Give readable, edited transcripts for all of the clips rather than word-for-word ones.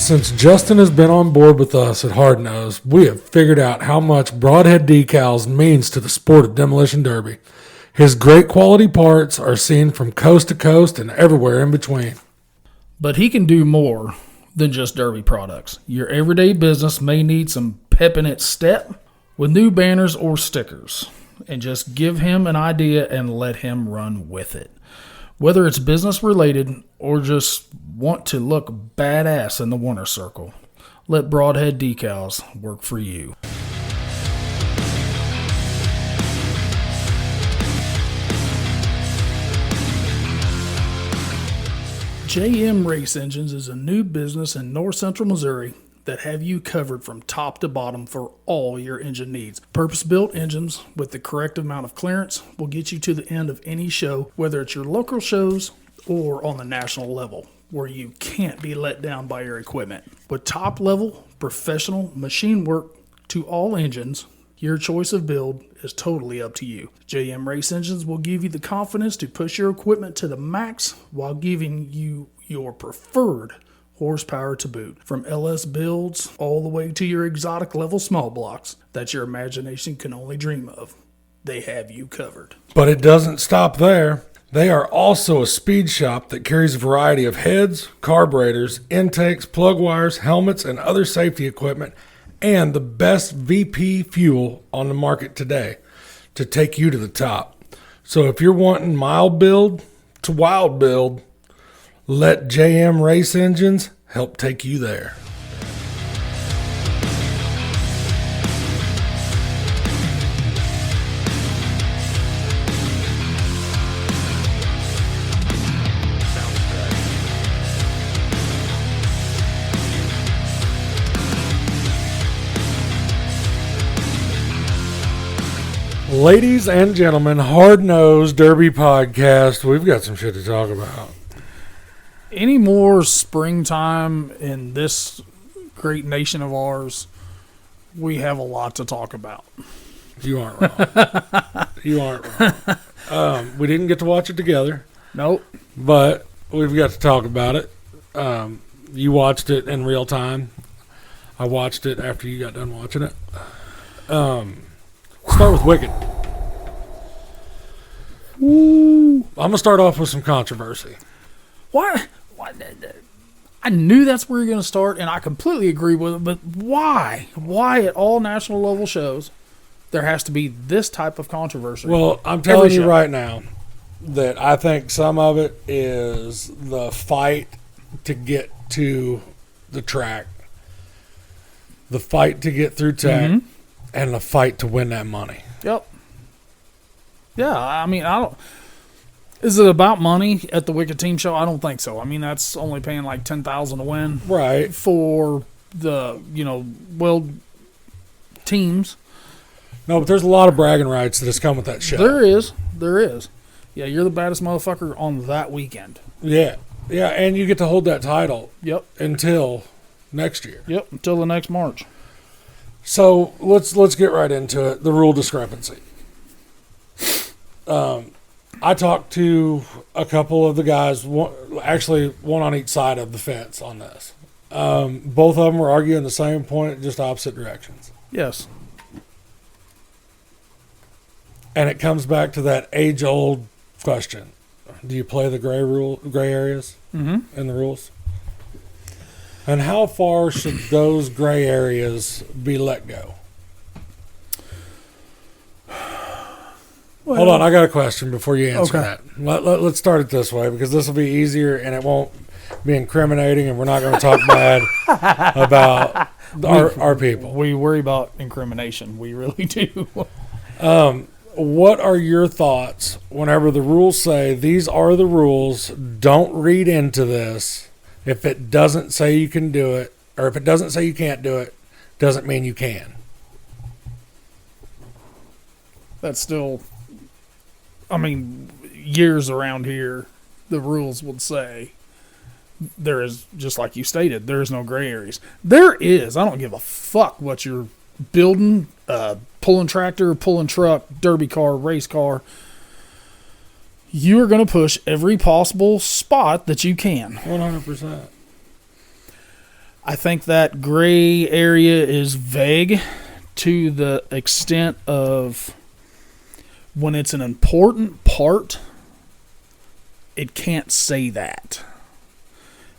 Since Justin has been on board with us at Hard Nose, we have figured out how much Broadhead Decals means to the sport of demolition derby. His great quality parts are seen from coast to coast and everywhere in between. But he can do more than just derby products. Your everyday business may need some pep in its step with new banners or stickers. And just give him an idea and let him run with it. Whether it's business related or just want to look badass in the winner circle, let Broadhead Decals work for you. JM Race Engines is a new business in north central Missouri that have you covered from top to bottom for all your engine needs. Purpose-built engines with the correct amount of clearance will get you to the end of any show, whether it's your local shows or on the national level, where you can't be let down by your equipment. With top-level professional machine work to all engines, your choice of build is totally up to you. JM Race Engines will give you the confidence to push your equipment to the max while giving you your preferred horsepower to boot. From LS builds all the way to your exotic level small blocks that your imagination can only dream of, they have you covered. But it doesn't stop there. They are also a speed shop that carries a variety of heads, carburetors, intakes, plug wires, helmets, and other safety equipment, and the best VP fuel on the market today to take you to the top. So if you're wanting mild build to wild build, let JM Race Engines help take you there. Ladies and gentlemen, Hard Nose Derby Podcast, we've got some shit to talk about. Any more springtime in this great nation of ours, we have a lot to talk about. You aren't wrong. You aren't wrong. We didn't get to watch it together. Nope. But we've got to talk about it. You watched it in real time. I watched it after you got done watching it. Start with Wicked. I'm going to start off with some controversy. Why? I knew that's where you're going to start, and I completely agree with it, but why? Why at all national level shows there has to be this type of controversy? Well, I'm telling you right now that I think some of it is the fight to get to the track, the fight to get through tech, and the fight to win that money. Yep. Yeah, I mean, I don't. Is it about money at the Wicked Team Show? I don't think so. I mean, that's only paying like $10,000 to win, right? For the world teams. No, but there's a lot of bragging rights that has come with that show. There is. Yeah, you're the baddest motherfucker on that weekend. Yeah, and you get to hold that title. Yep. Until next year. Yep, until the next March. So let's get right into it. The rule discrepancy. I talked to a couple of the guys, one on each side of the fence on this. Both of them were arguing the same point, just opposite directions. Yes. And it comes back to that age-old question: do you play the gray areas in the rules? And how far should those gray areas be let go? Well, hold on, I got a question before you answer that. Let's start it this way, because this will be easier and it won't be incriminating, and we're not going to talk bad about our people. We worry about incrimination. We really do. What are your thoughts whenever the rules say these are the rules, don't read into this? If it doesn't say you can do it, or if it doesn't say you can't do it, doesn't mean you can. That's still, I mean, years around here, the rules would say there is, just like you stated, there is no gray areas. There is. I don't give a fuck what you're building, pulling tractor, pulling truck, derby car, race car. You are going to push every possible spot that you can. 100%. I think that gray area is vague to the extent of when it's an important part, it can't say that.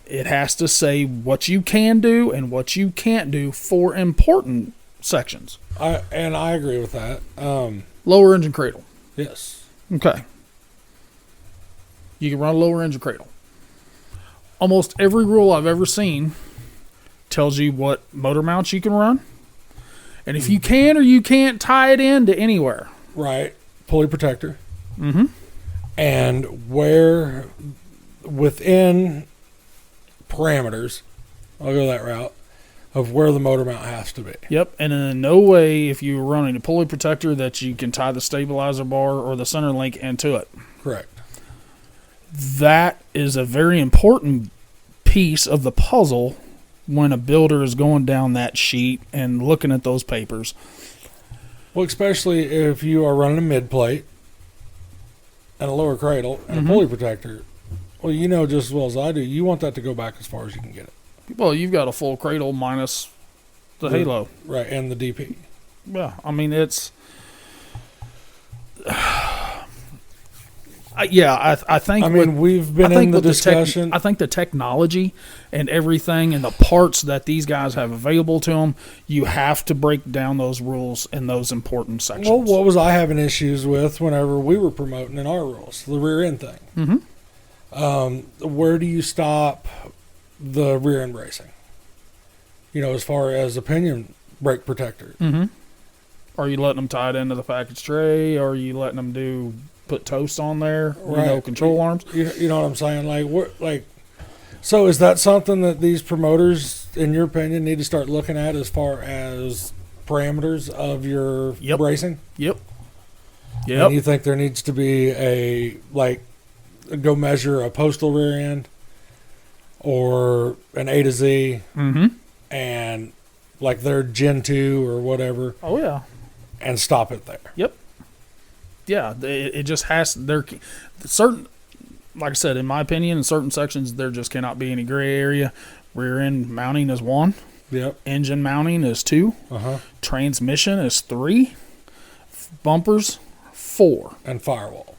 It has to say what you can do and what you can't do for important sections. I agree with that. Lower engine cradle. Yes. Okay. You can run a lower engine cradle. Almost every rule I've ever seen tells you what motor mounts you can run. And if you can or you can't tie it into anywhere. Right. Pulley protector. Mm-hmm. And where within parameters, I'll go that route, of where the motor mount has to be. Yep. And in no way, if you're running a pulley protector, that you can tie the stabilizer bar or the center link into it. Correct. That is a very important piece of the puzzle when a builder is going down that sheet and looking at those papers. Well, especially if you are running a mid plate and a lower cradle and a pulley protector. Well, you know just as well as I do, you want that to go back as far as you can get it. Well, you've got a full cradle minus the halo. Right, and the DP. Yeah, I mean, it's... I think. I mean, we've been in the discussion. I think the technology and everything and the parts that these guys have available to them, you have to break down those rules in those important sections. Well, what was I having issues with whenever we were promoting in our rules? The rear end thing. Mm-hmm. Where do you stop the rear end bracing? You know, as far as a pinion brake protector. Mm-hmm. Are you letting them tie it into the package tray? Or are you letting them put toast on there? Right. You know, control arms? You know what I'm saying? So is that something that these promoters, in your opinion, need to start looking at as far as parameters of your bracing? Yep. And you think there needs to be go measure a postal rear end or an A to Z and like their Gen 2 or whatever. Oh, yeah. And stop it there. Yep. Yeah, it just has certain, like I said, in my opinion, in certain sections there just cannot be any gray area. Rear end mounting is 1. Yep. Engine mounting is 2. Transmission is 3. Bumpers 4. And firewall.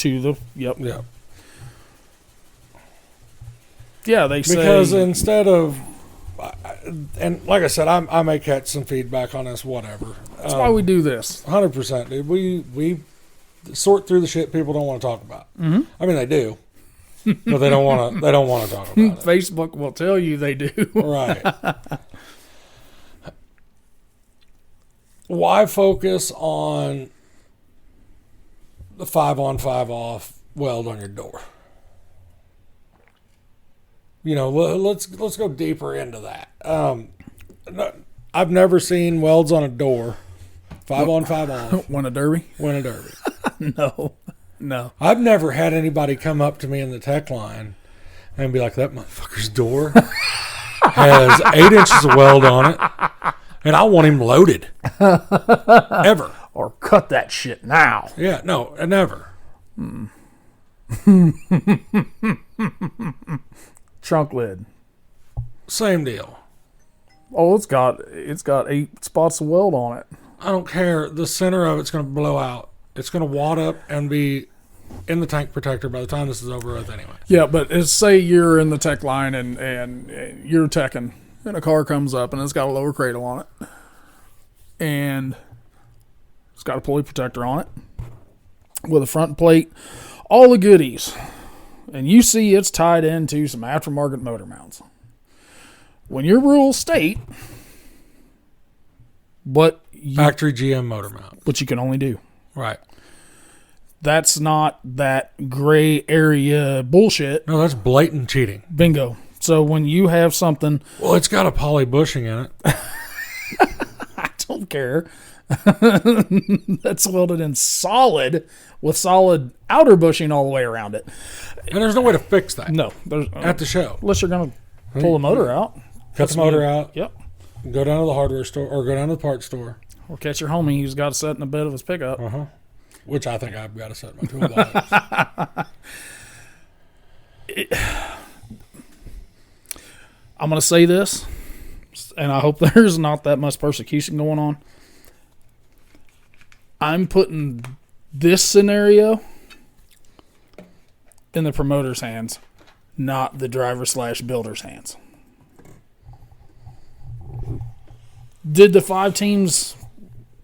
Yep. Yeah, they say because instead of, and like I said, I may catch some feedback on this, whatever. That's why we do this. 100%, dude. We sort through the shit people don't want to talk about. Mm-hmm. I mean, they do, but they don't want to. They don't want to talk about it. Facebook will tell you they do. Right. Why focus on the 5-on 5-off weld on your door? You know, let's go deeper into that. I've never seen welds on a door, 5-on 5-off. Win a derby? Win a derby. No. I've never had anybody come up to me in the tech line and be like, that motherfucker's door has 8 inches of weld on it, and I want him loaded. Ever. Or cut that shit now. Yeah, no, never. Trunk lid. Same deal. Oh, it's got 8 spots of weld on it. I don't care. The center of it's going to blow out. It's going to wad up and be in the tank protector by the time this is over with anyway. Yeah, but say you're in the tech line and you're teching, and a car comes up and it's got a lower cradle on it. And it's got a pulley protector on it with a front plate, all the goodies. And you see it's tied into some aftermarket motor mounts. When your rules state factory GM motor mount, what you can only do. Right. That's not that gray area bullshit. No, that's blatant cheating. Bingo. So when you have something... Well, it's got a poly bushing in it. I don't care. That's welded in solid with solid outer bushing all the way around it. And there's no way to fix that. No. At the show. Unless you're going to pull the motor out. Cut the motor out. Yep. Go down to the hardware store or go down to the parts store. Or catch your homie who's got it set in the bed of his pickup. Which I think I've got to set my toolbox. I'm going to say this, and I hope there's not that much persecution going on. I'm putting this scenario in the promoter's hands, not the driver/builder's hands. Did the 5 teams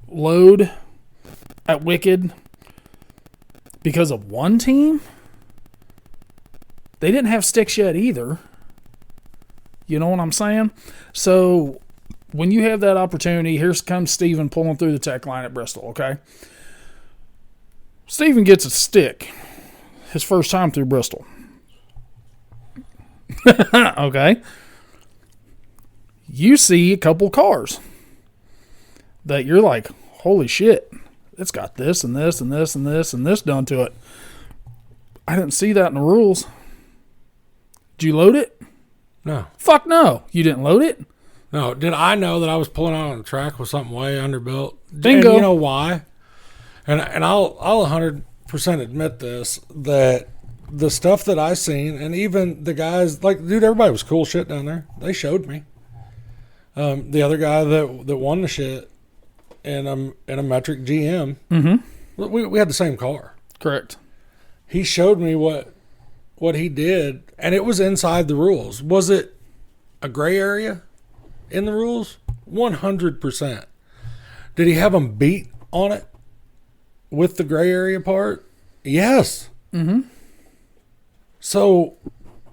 load at Wicked because of one team? They didn't have sticks yet either. You know what I'm saying? So when you have that opportunity, here comes Steven pulling through the tech line at Bristol, okay? Steven gets a stick his first time through Bristol. Okay? You see a couple cars that you're like, holy shit, it's got this and this and this and this and this done to it. I didn't see that in the rules. Did you load it? No. Fuck no. You didn't load it? No. Did I know that I was pulling out on the track with something way underbuilt? Bingo. And you know why? And I'll 100% admit this, that the stuff that I seen, and even the guys, like, dude, everybody was cool shit down there. They showed me. The other guy that won the shit in a metric GM, we had the same car. Correct. He showed me what he did, and it was inside the rules. Was it a gray area in the rules? 100%. Did he have them beat on it with the gray area part? Yes. So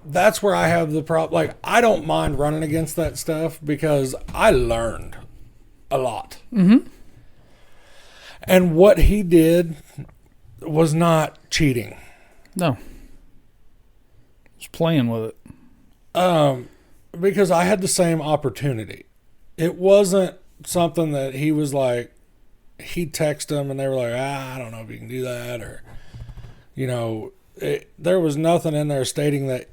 that's where I have the problem. Like, I don't mind running against that stuff because I learned a lot. And what he did was not cheating. No. Just playing with it. Because I had the same opportunity. It wasn't something that he was like, he texted them and they were like, I don't know if you can do that, or, you know, there was nothing in there stating that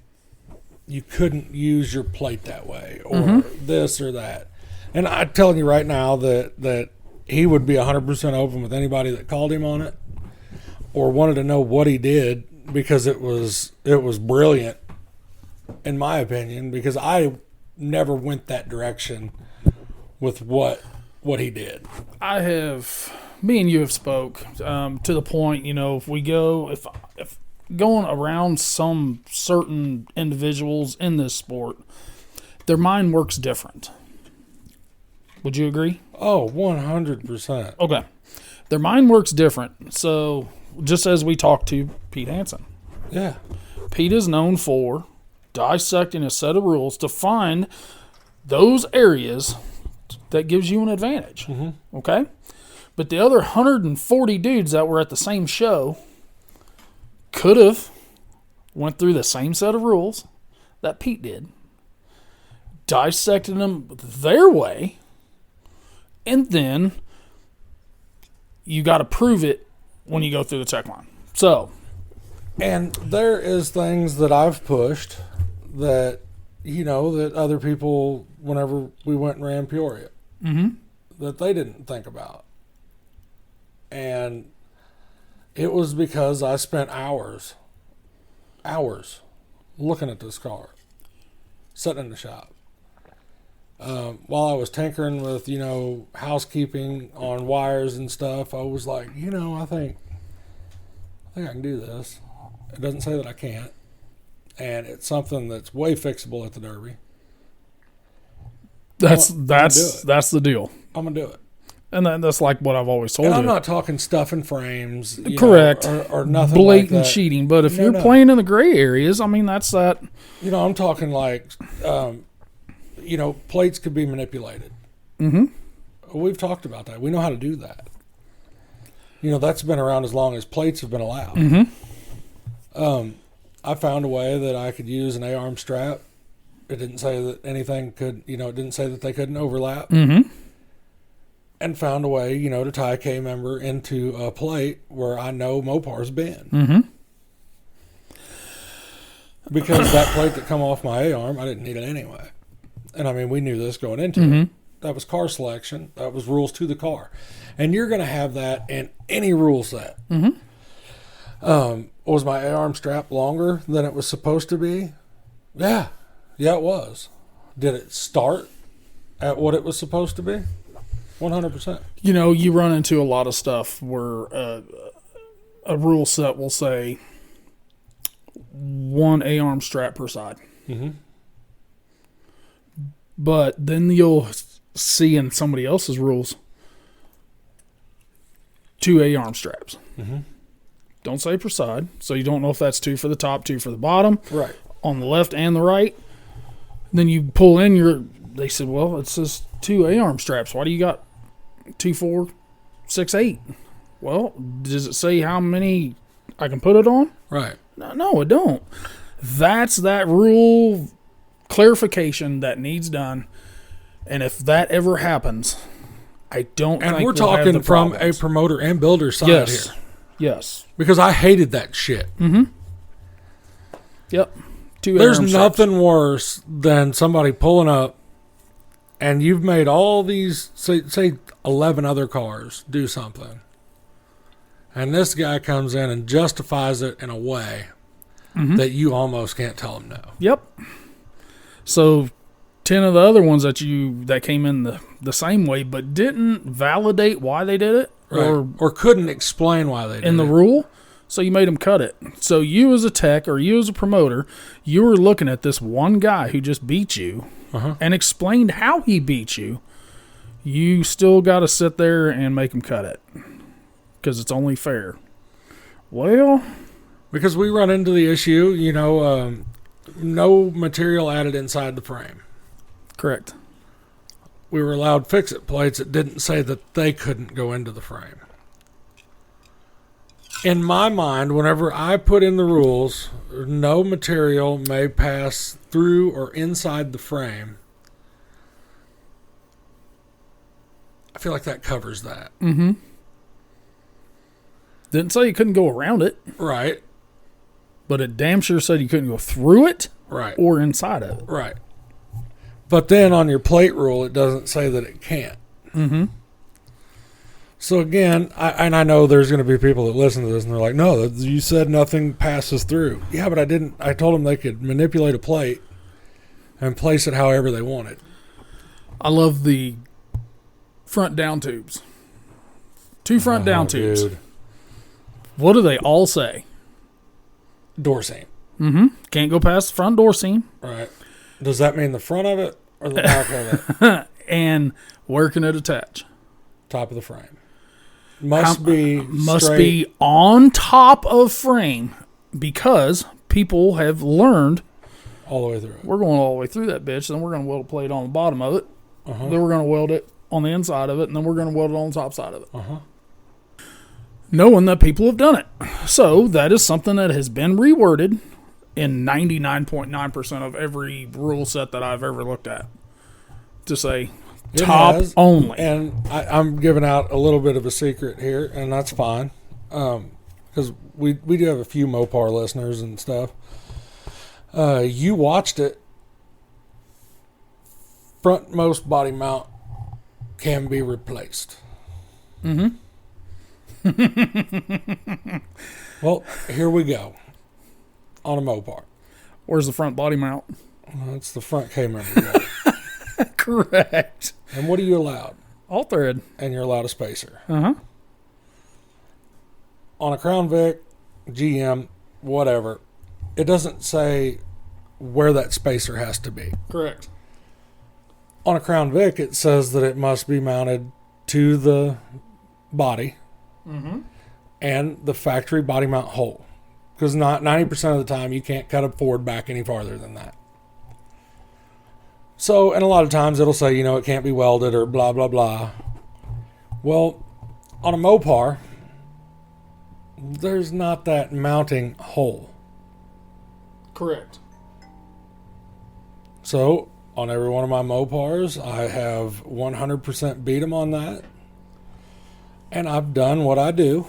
you couldn't use your plate that way or this or that. And I'm telling you right now that he would be 100% open with anybody that called him on it or wanted to know what he did, because it was brilliant, in my opinion, because I never went that direction with what he did. Me and you have spoke to the point, you know, if going around some certain individuals in this sport, their mind works different. Would you agree? Oh, 100%. Okay. Their mind works different. So just as we talked to Pete Hansen. Yeah. Pete is known for dissecting a set of rules to find those areas that gives you an advantage. Okay? But the other 140 dudes that were at the same show could have went through the same set of rules that Pete did, dissected them their way, and then you got to prove it when you go through the tech line. So, and there is things that I've pushed that, you know, that other people, whenever we went and ran Peoria, that they didn't think about. And it was because I spent hours looking at this car, sitting in the shop. While I was tinkering with, you know, housekeeping on wires and stuff, I was like, you know, I think I can do this. It doesn't say that I can't. And it's something that's way fixable at the Derby. That's the deal. I'm going to do it. And that's like what I've always told you. And I'm not talking stuff in frames. Correct. Or nothing blatant like that. Cheating. But if you're playing in the gray areas, I mean, that's that. You know, I'm talking like, you know, plates could be manipulated. We've talked about that. We know how to do that. You know, that's been around as long as plates have been allowed. I found a way that I could use an A-arm strap. It didn't say that anything could, you know, it didn't say that they couldn't overlap. And found a way, you know, to tie a K-member into a plate where I know Mopar's been. Because that plate that come off my A-arm, I didn't need it anyway. And I mean, we knew this going into it. That was car selection. That was rules to the car. And you're going to have that in any rule set. Was my A-arm strap longer than it was supposed to be? Yeah, it was. Did it start at what it was supposed to be? 100%. You know, you run into a lot of stuff where a rule set will say 1 A-arm strap per side. Mm-hmm. But then you'll see in somebody else's rules 2 A-arm straps. Mm-hmm. Don't say per side, so you don't know if that's 2 for the top, 2 for the bottom. Right. On the left and the right. Then you pull in they said, well, it says 2 A-arm straps. Why do you got 2, 4, 6, 8? Well, does it say how many I can put it on? Right. No, it don't. That's that rule clarification that needs done. And if that ever happens, I don't think we're we'll talking have the from problems. a promoter and builder side Yes. here. Yes. Because I hated that shit. Mm-hmm. Yep. 2 There's A-arm nothing straps. worse than somebody pulling up and you've made all these, say 11 other cars do something. And this guy comes in and justifies it in a way that you almost can't tell him no. Yep. So 10 of the other ones that came in the same way but didn't validate why they did it Or couldn't explain why they did in the it. rule, so you made them cut it. So you as a tech or you as a promoter, you were looking at this one guy who just beat you and explained how he beat you. You still got to sit there and make him cut it because it's only fair. Well, Because we run into the issue, no material added inside the frame. correct. We were allowed fix-it plates that didn't say that they couldn't go into the frame. In my mind, whenever I put in the rules, no material may pass through or inside the frame, I feel like that covers that. Mm-hmm. Didn't say you couldn't go around it, Right, but it damn sure said you couldn't go through it right, or inside of it. right. But then on your plate rule, it doesn't say that it can't. Mm-hmm. So again, I know there's going to be people that listen to this and they're like, no, you said nothing passes through. Yeah, but I didn't. I told them they could manipulate a plate and place it however they wanted. I love the front down tubes. 2 front down tubes. Dude. What do they all say? Door seam. Mm-hmm. Can't go past the front door seam. Right. Does that mean the front of it or the back of it? And where can it attach? Top of the frame. Must be on top of frame because people have learned all the way through it. we're going all the way through that bitch, then we're going to weld a plate on the bottom of it. Then we're going to weld it on the inside of it, and then we're going to weld it on the top side of it. Knowing that people have done it. So that is something that has been reworded in 99.9% of every rule set that I've ever looked at to say top only. And I'm giving out a little bit of a secret here, and that's fine. Because we do have a few Mopar listeners and stuff. You watched it. Frontmost body mount can be replaced. Mm-hmm. Well, here we go. On a Mopar. Where's the front body mount? That's the front K-member. Correct. And what are you allowed? All thread. And you're allowed a spacer. Uh-huh. On a Crown Vic, GM, whatever, it doesn't say where that spacer has to be. Correct. On a Crown Vic, it says that it must be mounted to the body and the factory body mount hole. Because 90% of the time, you can't cut a Ford back any farther than that. So, and a lot of times it'll say, it can't be welded or blah, blah, blah. Well, on a Mopar, there's not that mounting hole. Correct. So, on every one of my Mopars, I have 100% beat them on that. And I've done what I do.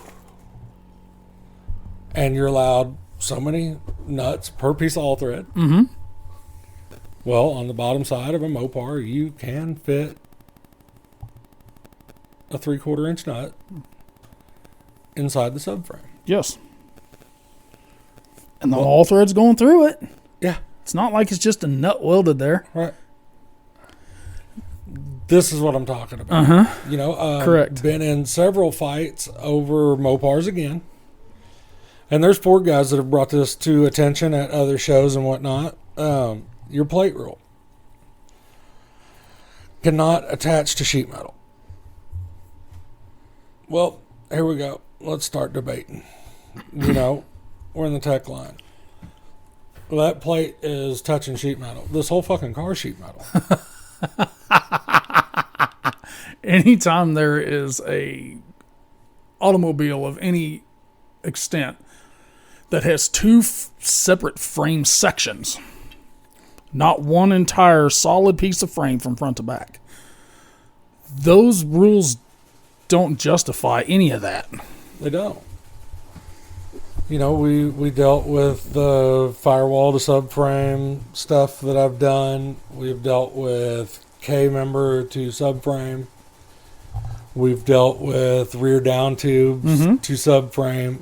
And you're allowed so many nuts per piece of all thread. Mm-hmm. Well, on the bottom side of a Mopar, you can fit a 3/4 inch nut inside the subframe. Yes. And the all thread's going through it. Yeah. It's not like it's just a nut welded there. Right. This is what I'm talking about. Correct. Been in several fights over Mopars again. And there's four guys that have brought this to attention at other shows and whatnot. Your plate rule cannot attach to sheet metal. Well, here we go. Let's start debating. We're in the tech line. Well, that plate is touching sheet metal. This whole fucking car is sheet metal. Anytime there is a automobile of any extent that has two separate frame sections, not one entire solid piece of frame from front to back, those rules don't justify any of that. They don't. We dealt with the firewall to subframe stuff that I've done. We've dealt with K-member to subframe. We've dealt with rear down tubes to subframe.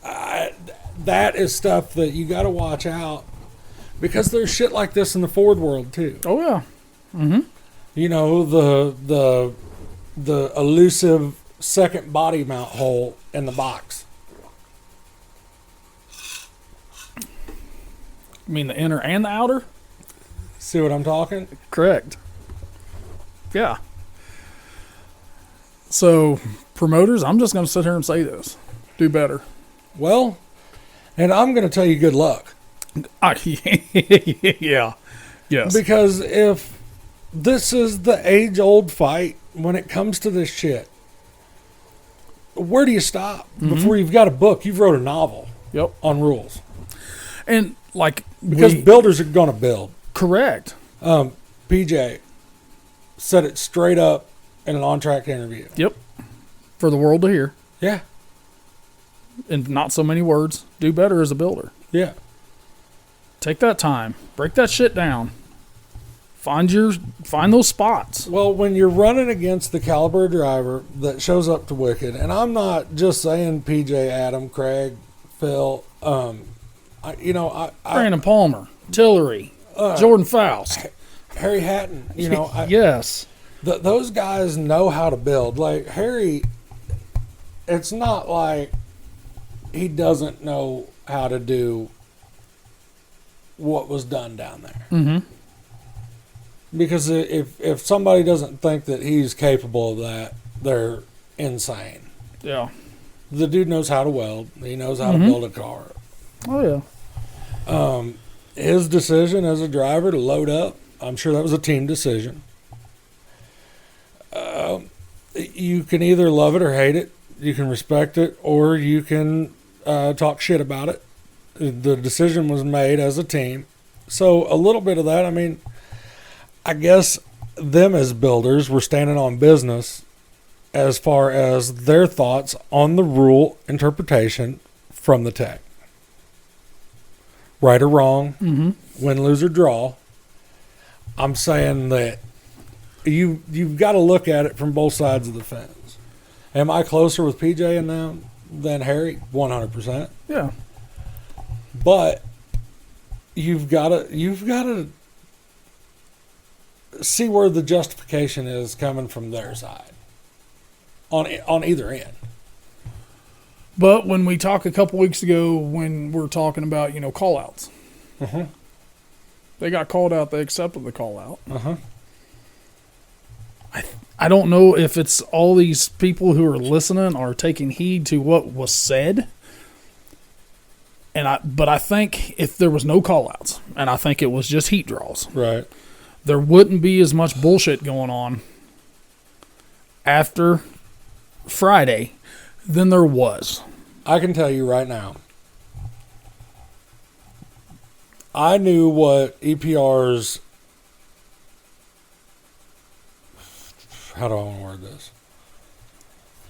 That is stuff that you got to watch out, because there's shit like this in the Ford world too. Oh yeah. Mm-hmm. The elusive second body mount hole in the box. You mean the inner and the outer? See what I'm talking? Correct. Yeah. So, promoters, I'm just going to sit here and say this. Do better. Well, and I'm going to tell you good luck. Yeah. Yes. Because if this is the age-old fight when it comes to this shit, where do you stop before you've got a book? You've wrote a novel on rules. And, because builders are going to build. Correct. PJ said it straight up in an on-track interview. Yep. For the world to hear. Yeah. In not so many words, do better as a builder. Yeah. Take that time. Break that shit down. Find those spots. Well, when you're running against the caliber driver that shows up to Wicked, and I'm not just saying PJ, Adam, Craig, Phil, Brandon Palmer, Tillery, Jordan Faust, Harry Hatton, yes. Those guys know how to build. Like Harry, it's not like he doesn't know how to do what was done down there. Mm-hmm. Because if somebody doesn't think that he's capable of that, they're insane. Yeah. The dude knows how to weld. He knows how to build a car. Oh, yeah. His decision as a driver to load up, I'm sure that was a team decision. You can either love it or hate it. You can respect it, or you can talk shit about it. The decision was made as a team. So a little bit of that, I guess them as builders were standing on business as far as their thoughts on the rule interpretation from the tech. Right or wrong, win, lose, or draw. I'm saying that you've got to look at it from both sides of the fence. Am I closer with PJ and them than Harry? 100%. Yeah. But you've got to see where the justification is coming from their side on either end. But when we talked a couple weeks ago, when we're talking about, call-outs, they got called out. They accepted the call-out. I don't know if it's all these people who are listening are taking heed to what was said. But I think if there was no call-outs, and I think it was just heat draws, right, there wouldn't be as much bullshit going on after Friday than there was. I can tell you right now, I knew what EPR's, how do I want to word this?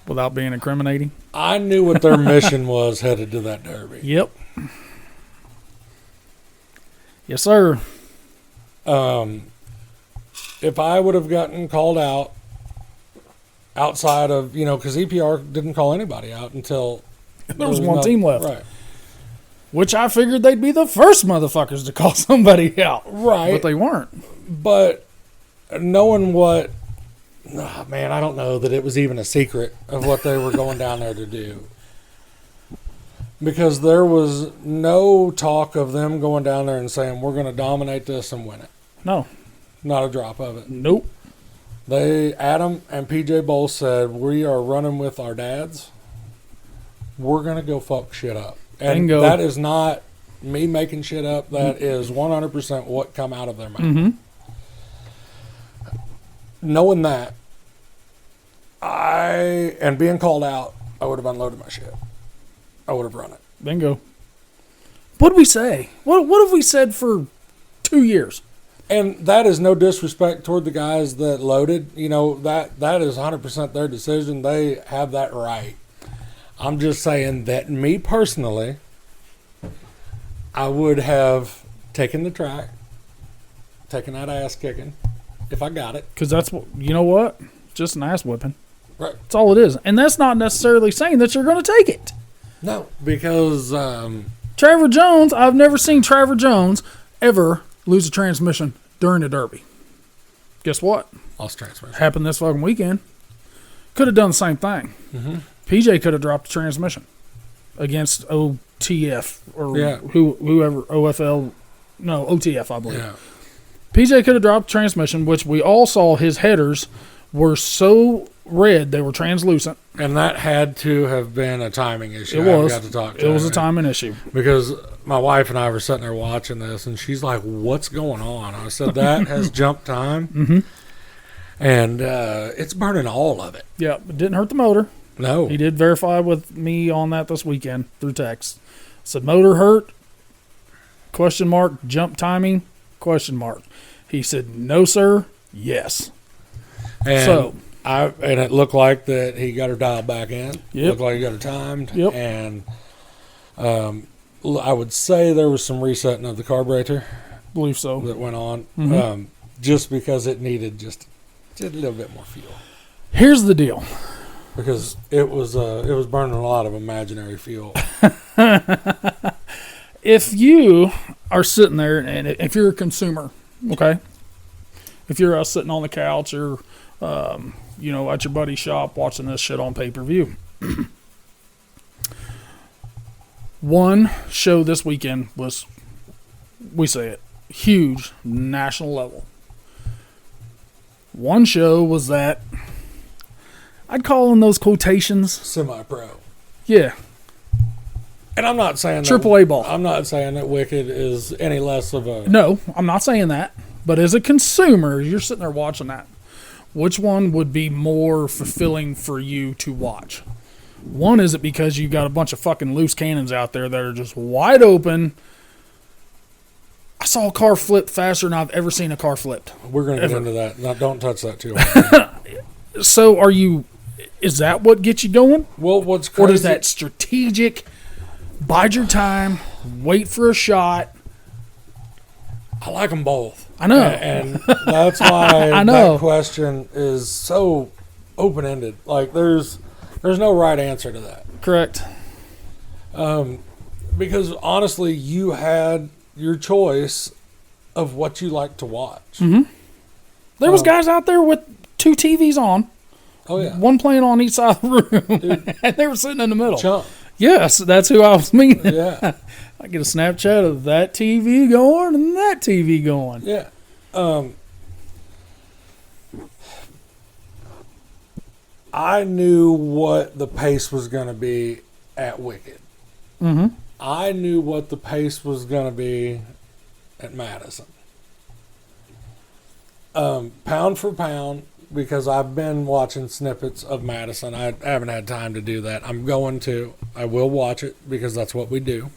Without being incriminating? I knew what their mission was headed to that derby. Yep. Yes, sir. If I would have gotten called out outside of, because EPR didn't call anybody out until there was one team left. Right. Which I figured they'd be the first motherfuckers to call somebody out. Right. But they weren't. But knowing what, man, I don't know that it was even a secret of what they were going down there to do. Because there was no talk of them going down there and saying, we're going to dominate this and win it. No. Not a drop of it. Nope. Adam and PJ both said, we are running with our dads. We're going to go fuck shit up. And Bingo. That is not me making shit up. That is 100% what come out of their mouth. Mm-hmm. Knowing that, and being called out, I would have unloaded my shit. I would have run it. Bingo. What did we say? What have we said for 2 years? And that is no disrespect toward the guys that loaded. You know, that is 100% their decision. They have that right. I'm just saying that me personally, I would have taken the track, taken that ass kicking, if I got it. Because that's what, you know what? Just an ass whipping. Right. That's all it is. And that's not necessarily saying that you're going to take it. No, because Trevor Jones, I've never seen Trevor Jones ever lose a transmission during a derby. Guess what? lost transmission. Happened this fucking weekend. Could have done the same thing. Mm-hmm. PJ could have dropped the transmission against OTF or whoever, OFL, no, OTF, I believe. Yeah. PJ could have dropped the transmission, which we all saw his headers were so red they were translucent. And that had to have been a timing issue. It was. I got to talk to it was her. a timing issue. Because my wife and I were sitting there watching this, and she's like, what's going on? I said, that has jump time. Mm-hmm. And it's burning all of it. Yeah, it didn't hurt the motor. No. He did verify with me on that this weekend through text. Said motor hurt, ? Jump timing, ? He said, no, sir, yes. And and it looked like that he got her dialed back in. Yep. Looked like he got her timed. Yep. And I would say there was some resetting of the carburetor Believe so. that went on, Mm-hmm. just because it needed just a little bit more fuel. Here's the deal. Because it was burning a lot of imaginary fuel. If you are sitting there, and if you're a consumer, okay, if you're sitting on the couch or, at your buddy's shop watching this shit on pay-per-view, one show this weekend was, we say it, huge national level. One show was that, I'd call in those quotations, Semi-pro. yeah, And I'm not saying Triple A ball. I'm not saying that Wicked is any less of a... No, I'm not saying that. But as a consumer, you're sitting there watching that. Which one would be more fulfilling for you to watch? One, is it because you've got a bunch of fucking loose cannons out there that are just wide open? I saw a car flip faster than I've ever seen a car flipped. We're going to get into that. No, don't touch that too hard. So is that what gets you going? Well, what's crazy... Or is that strategic, bide your time, wait for a shot? I like them both. I know. And that's why I know. that question is so open-ended. Like, there's no right answer to that. Correct. Because, honestly, you had your choice of what you like to watch. Mm-hmm. There was guys out there with 2 TVs on. Oh, yeah. One playing on each side of the room. Dude, and they were sitting in the middle. Chump. Yes, that's who I was meaning. Yeah. I get a Snapchat of that TV going and that TV going. Yeah. I knew what the pace was going to be at Wicked. Mm-hmm. I knew what the pace was going to be at Madison. Pound for pound, because I've been watching snippets of Madison. I haven't had time to do that. I'm going to. I will watch it because that's what we do.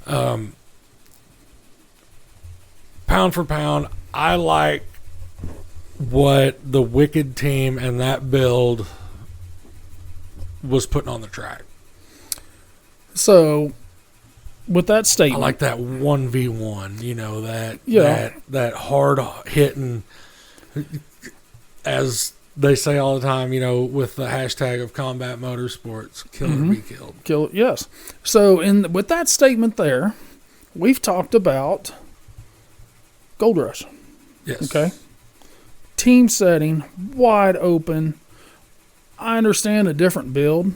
Pound for pound, I like what the Wicked team and that build was putting on the track. So, with that statement, I like that 1v1, Yeah. that hard hitting, as they say all the time, with the hashtag of combat motorsports, kill or be killed. Yes. So, with that statement there, we've talked about Gold Rush. Yes. Okay. team setting, wide open. I understand a different build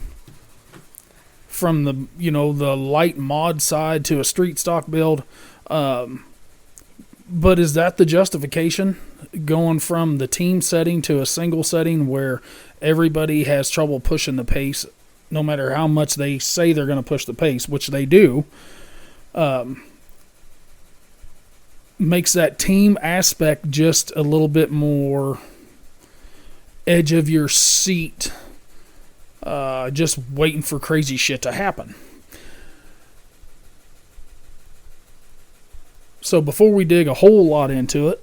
from the light mod side to a street stock build. But is that the justification? Going from the team setting to a single setting where everybody has trouble pushing the pace, no matter how much they say they're going to push the pace, which they do, makes that team aspect just a little bit more edge of your seat, just waiting for crazy shit to happen. So before we dig a whole lot into it,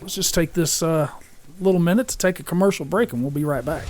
let's just take this little minute to take a commercial break, and we'll be right back.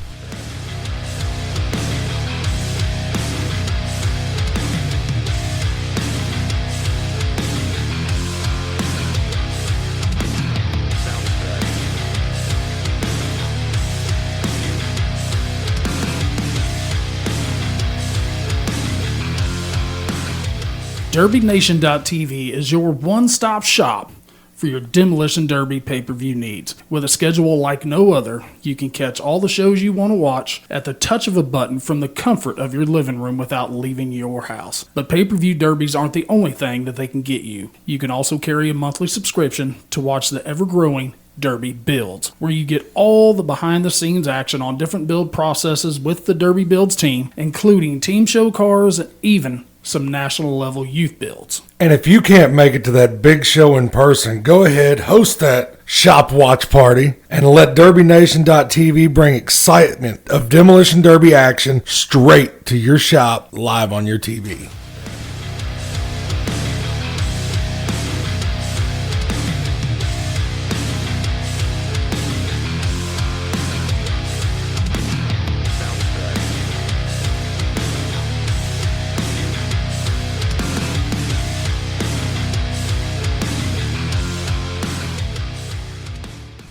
DerbyNation.tv is your one-stop shop for your Demolition Derby pay-per-view needs. With a schedule like no other, you can catch all the shows you want to watch at the touch of a button from the comfort of your living room without leaving your house. But pay-per-view derbies aren't the only thing that they can get you. You can also carry a monthly subscription to watch the ever-growing Derby Builds, where you get all the behind-the-scenes action on different build processes with the Derby Builds team, including team show cars and even some national level youth builds. And if you can't make it to that big show in person, go ahead, host that shop watch party, and let DerbyNation.tv bring excitement of Demolition Derby action straight to your shop live on your TV.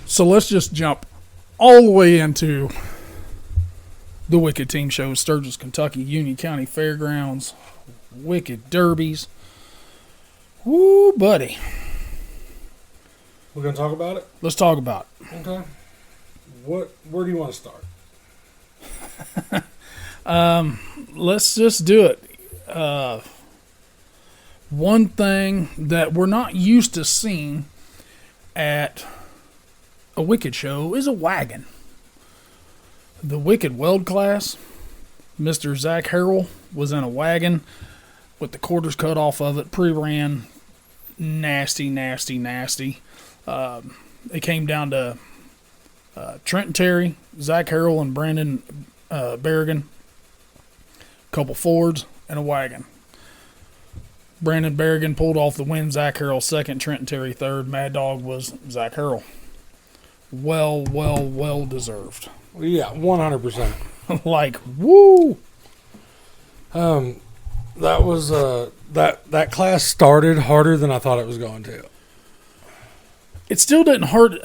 So let's just jump all the way into the Wicked Team Shows, Sturgis, Kentucky, Union County Fairgrounds, Wicked Derbies. Woo, buddy. We're going to talk about it? Let's talk about it. Okay. Where do you want to start? Let's just do it. One thing that we're not used to seeing at a Wicked show is a wagon. The Wicked Weld class, Mr. Zach Harrell was in a wagon with the quarters cut off of it, pre-ran, nasty. It came down to Trent and Terry, Zach Harrell and Brandon Berrigan, a couple Fords, and a wagon. Brandon Berrigan pulled off the win, Zach Harrell second, Trent and Terry third. Mad Dog was Zach Harrell. Well deserved. Yeah, 100%. Like, woo! That was that class started harder than I thought it was going to. It still didn't hurt.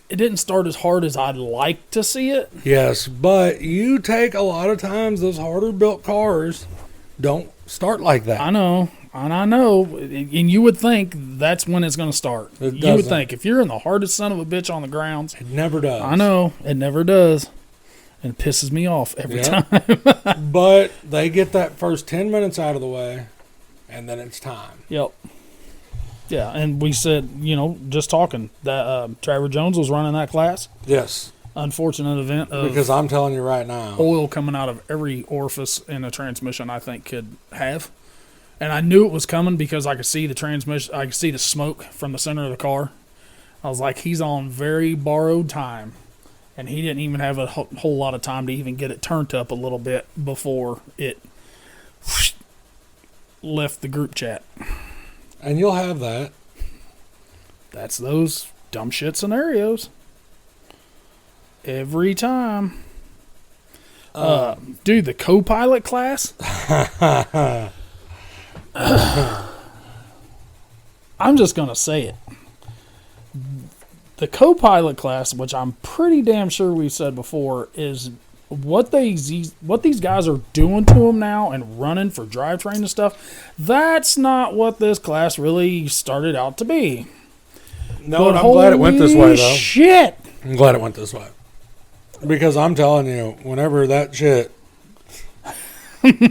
It didn't start as hard as I'd like to see it. Yes, but you take a lot of times those harder built cars don't start like that. I know. And you would think that's when it's going to start. You would think if you're in the hardest son of a bitch on the grounds. It never does. I know. It never does. And it pisses me off every time. But they get that first 10 minutes out of the way, and then it's time. Yep. Yeah, and we said, just talking, that Trevor Jones was running that class. Yes. Unfortunate event of because I'm telling you right now, oil coming out of every orifice in a transmission I think could have. And I knew it was coming because I could see the transmission. I could see the smoke from the center of the car. I was like, he's on very borrowed time. And he didn't even have a whole lot of time to even get it turned up a little bit before it left the group chat. And you'll have that. That's those dumb shit scenarios. Every time. Dude, the co-pilot class. I'm just going to say it. The co-pilot class, which I'm pretty damn sure we've said before, is what these guys are doing to them now and running for drivetrain and stuff. That's not what this class really started out to be. No, but I'm glad it went this way, though. Shit! I'm glad it went this way. Because I'm telling you, whenever that shit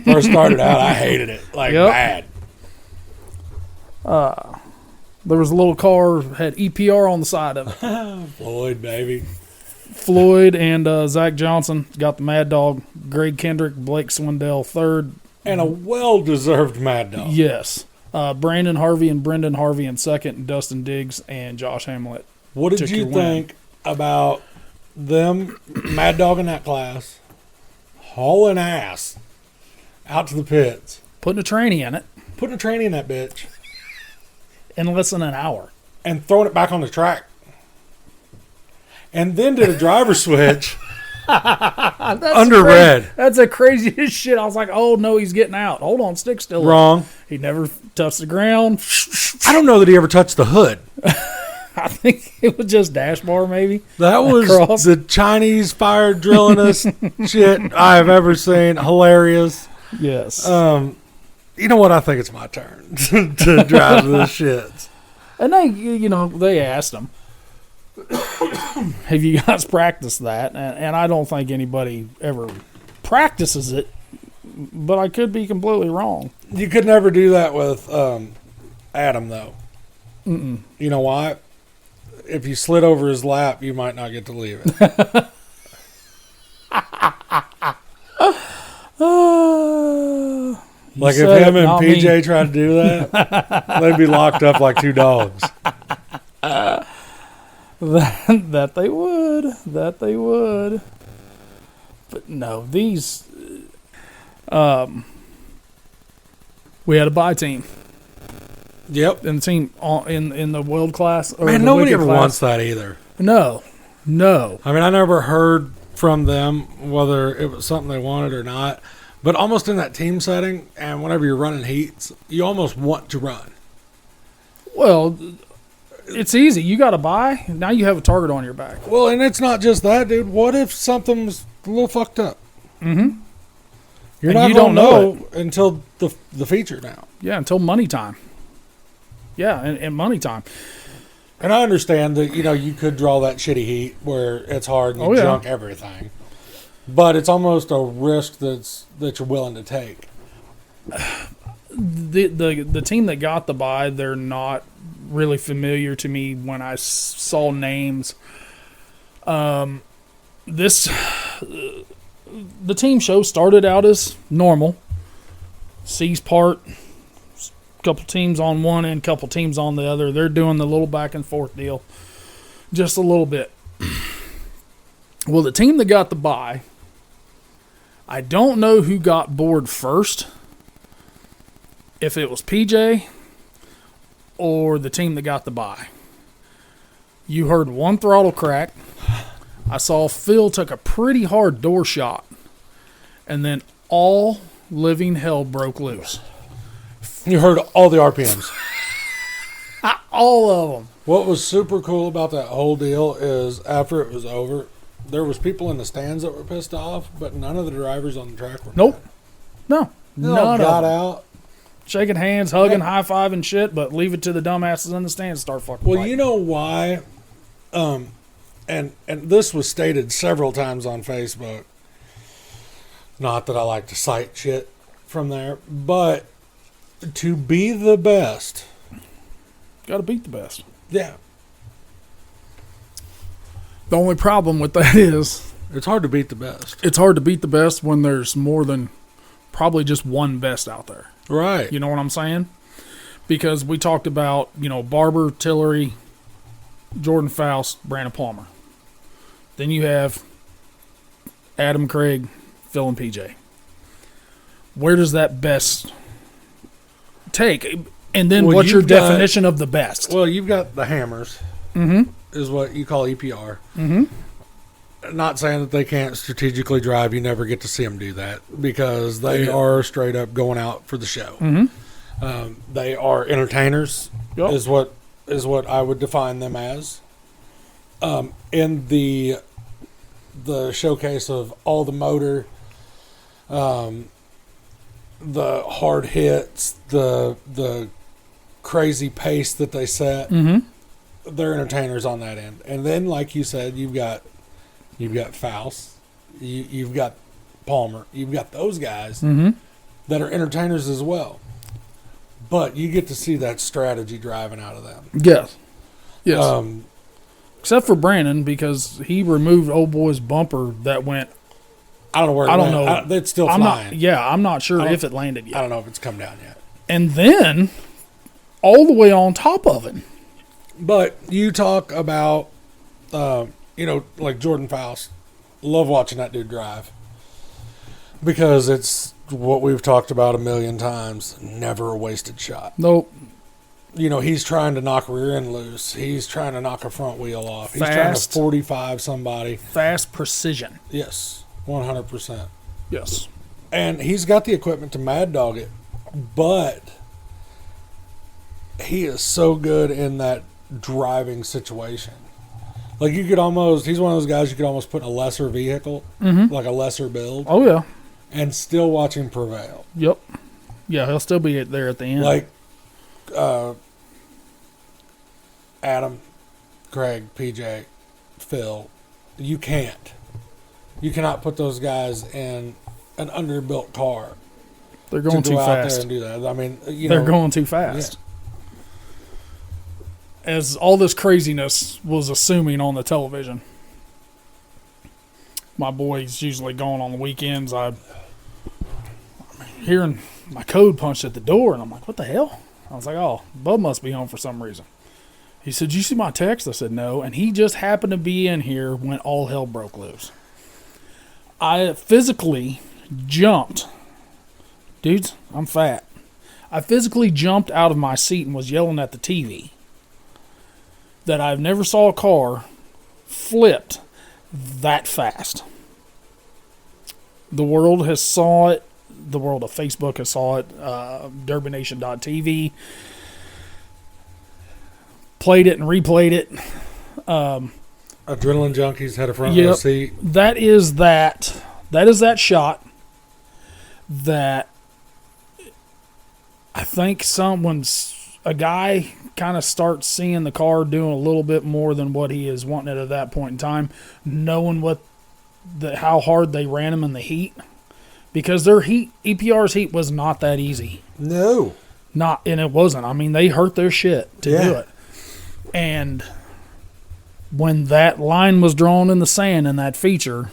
first started out, I hated it. Like, bad. There was a little car, had EPR on the side of it. Floyd, baby. Floyd and Zach Johnson got the Mad Dog. Greg Kendrick, Blake Swindell third. And a well-deserved Mad Dog. Yes. Brandon Harvey and Brendan Harvey in second, and Dustin Diggs and Josh Hamlet. What did you think about them, Mad Dog in that class, hauling ass out to the pits? Putting a tranny in it. Putting a tranny in that bitch. In less than an hour. And throwing it back on the track. And then did a driver switch under red. That's the craziest shit. I was like, oh, no, he's getting out. Hold on, stick still. Wrong. He never touched the ground. I don't know that he ever touched the hood. I think it was just dash bar, maybe. That was the Chinese fire drillingest shit I have ever seen. Hilarious. Yes. You know what? I think it's my turn to drive this shit. And they asked him, have you guys practiced that? And I don't think anybody ever practices it, but I could be completely wrong. You could never do that with Adam, though. Mm-mm. You know why? If you slid over his lap, you might not get to leave it. Like if him and PJ tried to do that, they'd be locked up like two dogs. That they would. That they would. But no, these... we had a buy team. Yep. And the team in the world class. Man, nobody ever wants that either. No. I mean, I never heard from them whether it was something they wanted or not. But almost in that team setting, and whenever you're running heats, you almost want to run. Well, it's easy. You got to buy. Now you have a target on your back. Well, and it's not just that, dude. What if something's a little fucked up? Mm-hmm. You're not going to know until the feature now. Yeah, until money time. Yeah, and money time. And I understand that, you could draw that shitty heat where it's hard and you junk everything. But it's almost a risk that you're willing to take. The team that got the buy, they're not really familiar to me when I saw names. The team show started out as normal. C's part, couple teams on one end, couple teams on the other. They're doing the little back and forth deal, just a little bit. Well, the team that got the buy, I don't know who got bored first. If it was PJ or the team that got the buy. You heard one throttle crack. I saw Phil took a pretty hard door shot. And then all living hell broke loose. You heard all the RPMs. All of them. What was super cool about that whole deal is after it was over, there was people in the stands that were pissed off, but none of the drivers on the track were. Nope. No. They all got out. Shaking hands, hugging, high-fiving shit, but leave it to the dumbasses in the stands to start fucking Well, fighting. you know why? And this was stated several times on Facebook. Not that I like to cite shit from there, but to be the best. Got to beat the best. Yeah. The only problem with that is It's hard to beat the best. it's hard to beat the best when there's more than probably just one best out there. Right. You know what I'm saying? Because we talked about, Barber, Tillery, Jordan Faust, Brandon Palmer. Then you have Adam Craig, Phil, and PJ. Where does that best take? And then what's your definition of the best? Well, you've got the hammers, is what you call EPR. Mm-hmm. Not saying that they can't strategically drive. You never get to see them do that because they are straight up going out for the show. Mm-hmm. They are entertainers, Yep. is what I would define them as. In the showcase of all the motor, the hard hits, the crazy pace that they set. Mm-hmm. they're entertainers on that end. And then, like you said, you've got Faust, you've got Palmer, you've got those guys that are entertainers as well. But you get to see that strategy driving out of them. Yes. Yes. Except for Brandon, because he removed old boy's bumper that went. I don't know where it went. It's still flying. I'm not sure if it landed yet. I don't know if it's come down yet. And then, all the way on top of it. But you talk about, like Jordan Faust. Love watching that dude drive. Because it's what we've talked about a million times. Never a wasted shot. Nope. He's trying to knock rear end loose. He's trying to knock a front wheel off. He's Fast. trying to 45 somebody. Fast precision. Yes, 100%. Yes. And he's got the equipment to mad dog it, but he is so good in that driving situation. Like he's one of those guys you could almost put in a lesser vehicle, like a lesser build. Oh, yeah. And still watch him prevail. Yep. Yeah, he'll still be there at the end. Like Adam, Craig, PJ, Phil, you cannot put those guys in an underbuilt car. They're going too fast. Out there and do that. I mean, they're going too fast. Yeah. As all this craziness was assuming on the television, my boy's usually gone on the weekends. I'm hearing my code punched at the door, and I'm like, what the hell? I was like, oh, Bub must be home for some reason. He said, did you see my text? I said, no. And he just happened to be in here when all hell broke loose. I physically jumped. Dudes, I'm fat. I physically jumped out of my seat and was yelling at the TV that I've never saw a car flipped that fast. The world has saw it. The world of Facebook has saw it. DerbyNation.tv played it and replayed it. Adrenaline Junkies had a front row seat. That is that shot that I think a guy kind of starts seeing the car doing a little bit more than what he is wanting it at that point in time, knowing how hard they ran him in the heat. Because their EPR's heat was not that easy. No. And it wasn't. I mean, they hurt their shit to do it. And when that line was drawn in the sand in that feature,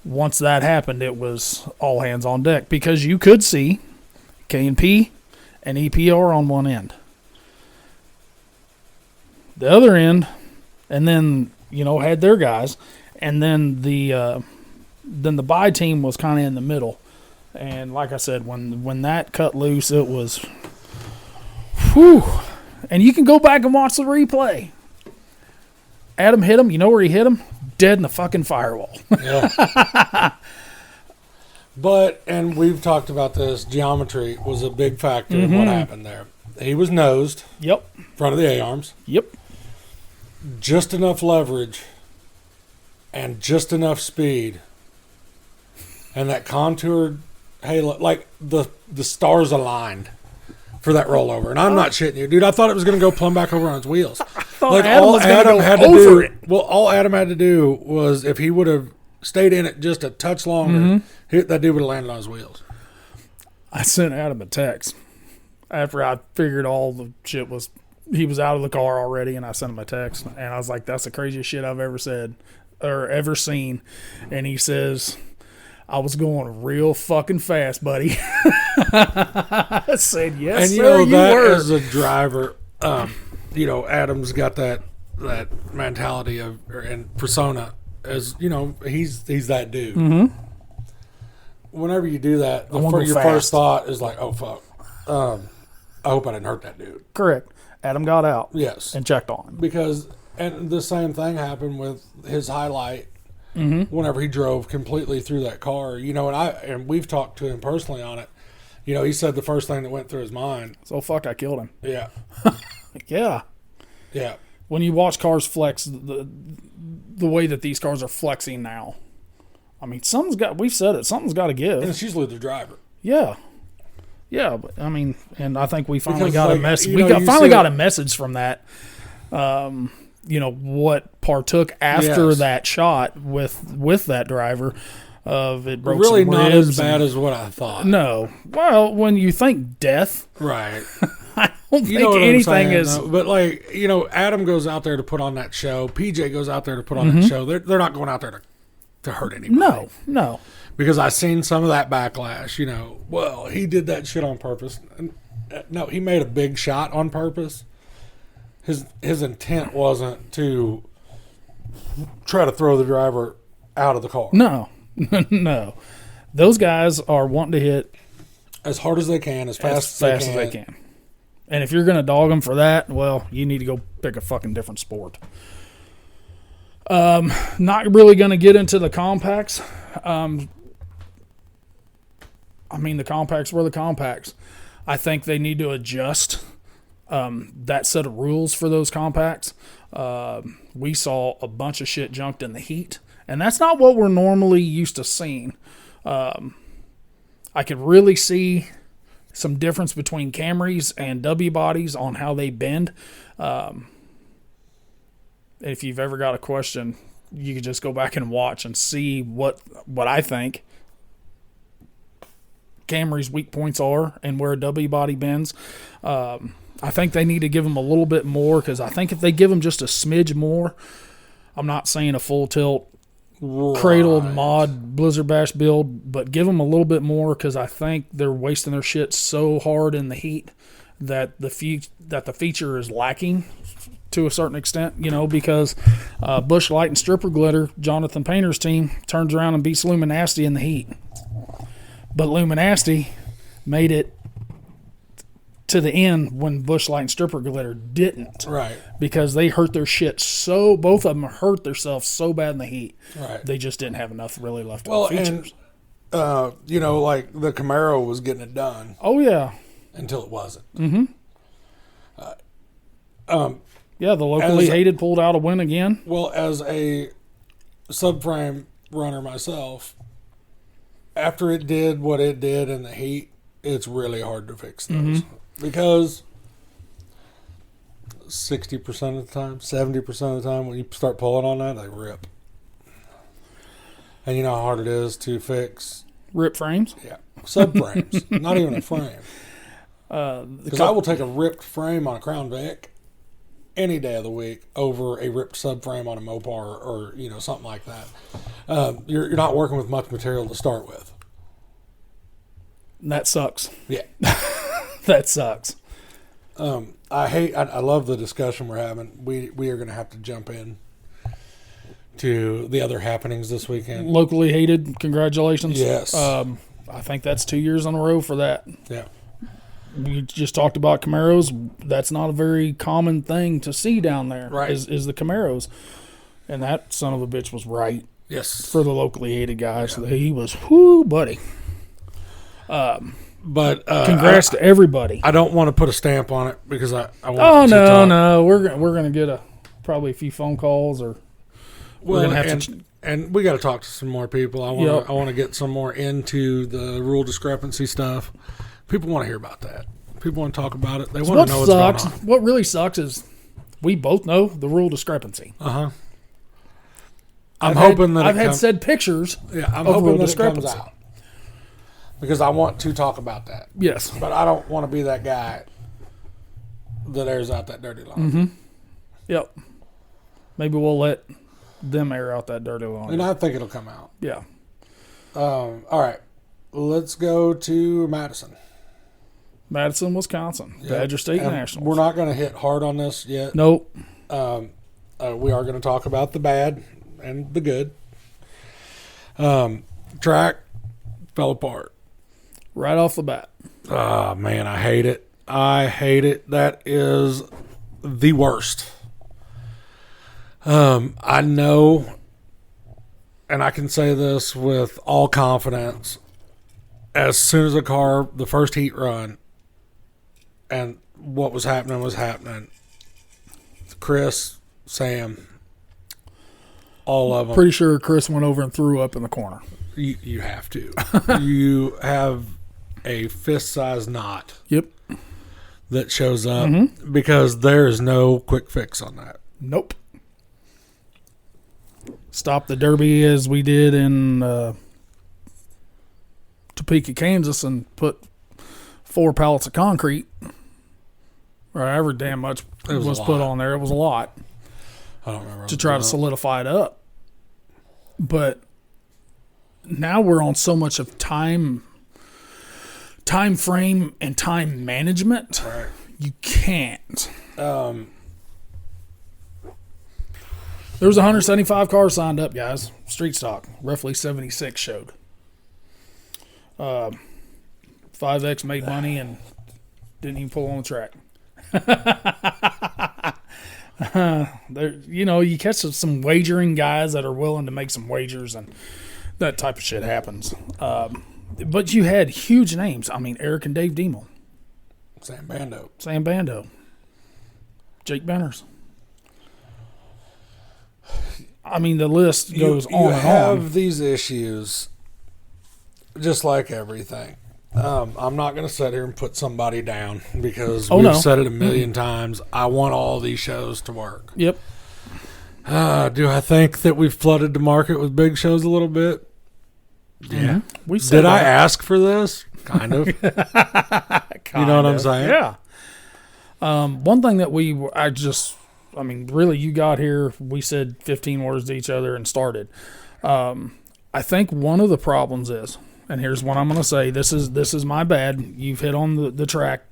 once that happened, it was all hands on deck. Because you could see K&P and EPR on one end. The other end, and then, had their guys. And then the buy team was kind of in the middle. And like I said, when that cut loose, it was whew. And you can go back and watch the replay. Adam hit him. You know where he hit him? Dead in the fucking firewall. Yeah. And we've talked about this, geometry was a big factor in what happened there. He was nosed. Yep. Front of the A-arms. Yep. Just enough leverage and just enough speed. And that contoured halo, like the stars aligned for that rollover. And I'm not shitting you, dude. I thought it was going to go plumb back over on its wheels. Like all Adam had to do, all Adam had to do was, if he would have stayed in it just a touch longer, that dude would have landed on his wheels. I sent Adam a text after I figured all the shit was, he was out of the car already, and I sent him a text, and I was like, that's the craziest shit I've ever said or ever seen. And he says, I was going real fucking fast, buddy. I said, yes, and sir, you were. As a driver, Adam's got that mentality and persona as, he's that dude. Mm-hmm. Whenever you do that, your first thought is like, oh, fuck. I hope I didn't hurt that dude. Correct. Adam got out. Yes. And checked on him. And the same thing happened with his highlight whenever he drove completely through that car. And we've talked to him personally on it. He said the first thing that went through his mind. So, fuck, I killed him. Yeah. Yeah. Yeah. When you watch cars flex, the way that these cars are flexing now, I mean, we've said it, something's got to give. And it's usually the driver. Yeah. Yeah, but I mean, and I think we finally got a message. We finally got a message from that. what partook after Yes. that shot with that driver. Of it broke Really some not ribs as bad and- as what I thought. No. Well, when you think death, Right. I don't You think know what I'm anything saying, is. though? But, like, Adam goes out there to put on that show. PJ goes out there to put on Mm-hmm. that show. They're not going out there to hurt anybody. No. Because I've seen some of that backlash. Well, he did that shit on purpose. No, he made a big shot on purpose. His intent wasn't to try to throw the driver out of the car. No. No. Those guys are wanting to hit As hard as they can, as fast as they can. And if you're going to dog them for that, well, you need to go pick a fucking different sport. Not really going to get into the compacts. The compacts were the compacts. I think they need to adjust that set of rules for those compacts. We saw a bunch of shit junked in the heat, and that's not what we're normally used to seeing. I could really see some difference between Camrys and W bodies on how they bend. If you've ever got a question, you can just go back and watch and see what I think Camry's weak points are and where a W body bends. I think they need to give them a little bit more, because I think if they give them just a smidge more, I'm not saying a full tilt cradled mod Blizzard Bash build, but give them a little bit more, because I think they're wasting their shit so hard in the heat that the feature is lacking to a certain extent, because Busch Light and Stripper Glitter, Jonathan Painter's team, turns around and beats Luminasty in the heat. But Luminasty made it to the end when Busch Light and Stripper Glitter didn't. Right. Because they hurt their shit both of them hurt themselves so bad in the heat. Right. They just didn't have enough really left Well, of the features. and, like the Camaro was getting it done Oh, yeah. until it wasn't. Yeah, the locally hated pulled out a win again. Well, as a subframe runner myself, after it did what it did in the heat, it's really hard to fix those. Because 60% of the time, 70% of the time, when you start pulling on that, they rip. And you know how hard it is to fix Rip frames. Yeah, subframes, not even a frame. Because I will take a ripped frame on a Crown Vic any day of the week over a ripped subframe on a Mopar or something like that. You're not working with much material to start with. That sucks. Yeah, That sucks. I love the discussion we're having. We are going to have to jump in to the other happenings this weekend. Locally hated, congratulations. Yes. I think that's 2 years in a row for that. Yeah. We just talked about Camaros. That's not a very common thing to see down there. Right. Is the Camaros. And that son of a bitch was right Yes. for the locally hated guys. Yeah. He was, whoo, buddy. But congrats to everybody. I don't want to put a stamp on it because I want Oh, to no, talk. no. We're gonna get probably a few phone calls, or Well, gonna have and we got to talk to some more people. I want Yep. I want to get some more into the rule discrepancy stuff. People want to hear about that. People want to talk about it. They want what to know what's going sucks. on. What really sucks is we both know the rule discrepancy. I'm I've hoping that I've it had comes, said pictures. yeah, I'm of hoping rule that it comes discrepancy. out because I want to talk about that. Yes. But I don't want to be that guy that airs out that dirty laundry. Yep. Maybe we'll let them air out that dirty laundry. And I think it'll come out. Yeah. All right, let's go to Madison. Madison, Wisconsin. Badger State And Nationals. We're not going to hit hard on this yet. Nope. We are going to talk about the bad and the good. Track fell apart. Right off the bat. Oh, man, I hate it. I hate it. That is the worst. I know, and I can say this with all confidence, as soon as the first heat run, and what was happening, Chris, Sam, all of them. Pretty sure Chris went over and threw up in the corner. You have to. You have a fist-sized knot Yep. that shows up because there is no quick fix on that. Nope. Stop the Derby as we did in Topeka, Kansas, and put 4 pallets of concrete, or however damn much was put on there. It was a lot. I don't remember. To try to solidify it up. But now we're on so much of time frame and time management. Right. You can't. There was 175 cars signed up, guys. Street stock. Roughly 76 showed. 5X made money and didn't even pull on the track. There, you catch some wagering guys that are willing to make some wagers, and that type of shit happens. But you had huge names. I mean, Eric and Dave Diemel. Sam Bando. Jake Benners. I mean, the list goes on and on. You have these issues, just like everything. I'm not going to sit here and put somebody down because we've said it a million times. I want all these shows to work. Yep. Do I think that we've flooded the market with big shows a little bit? Yeah. Did I ask for this? Kind of. You know what I'm saying? Yeah. One thing that really, you got here, we said 15 words to each other and started. I think one of the problems is, and here's what I'm going to say, this is my bad. You've hit on the track.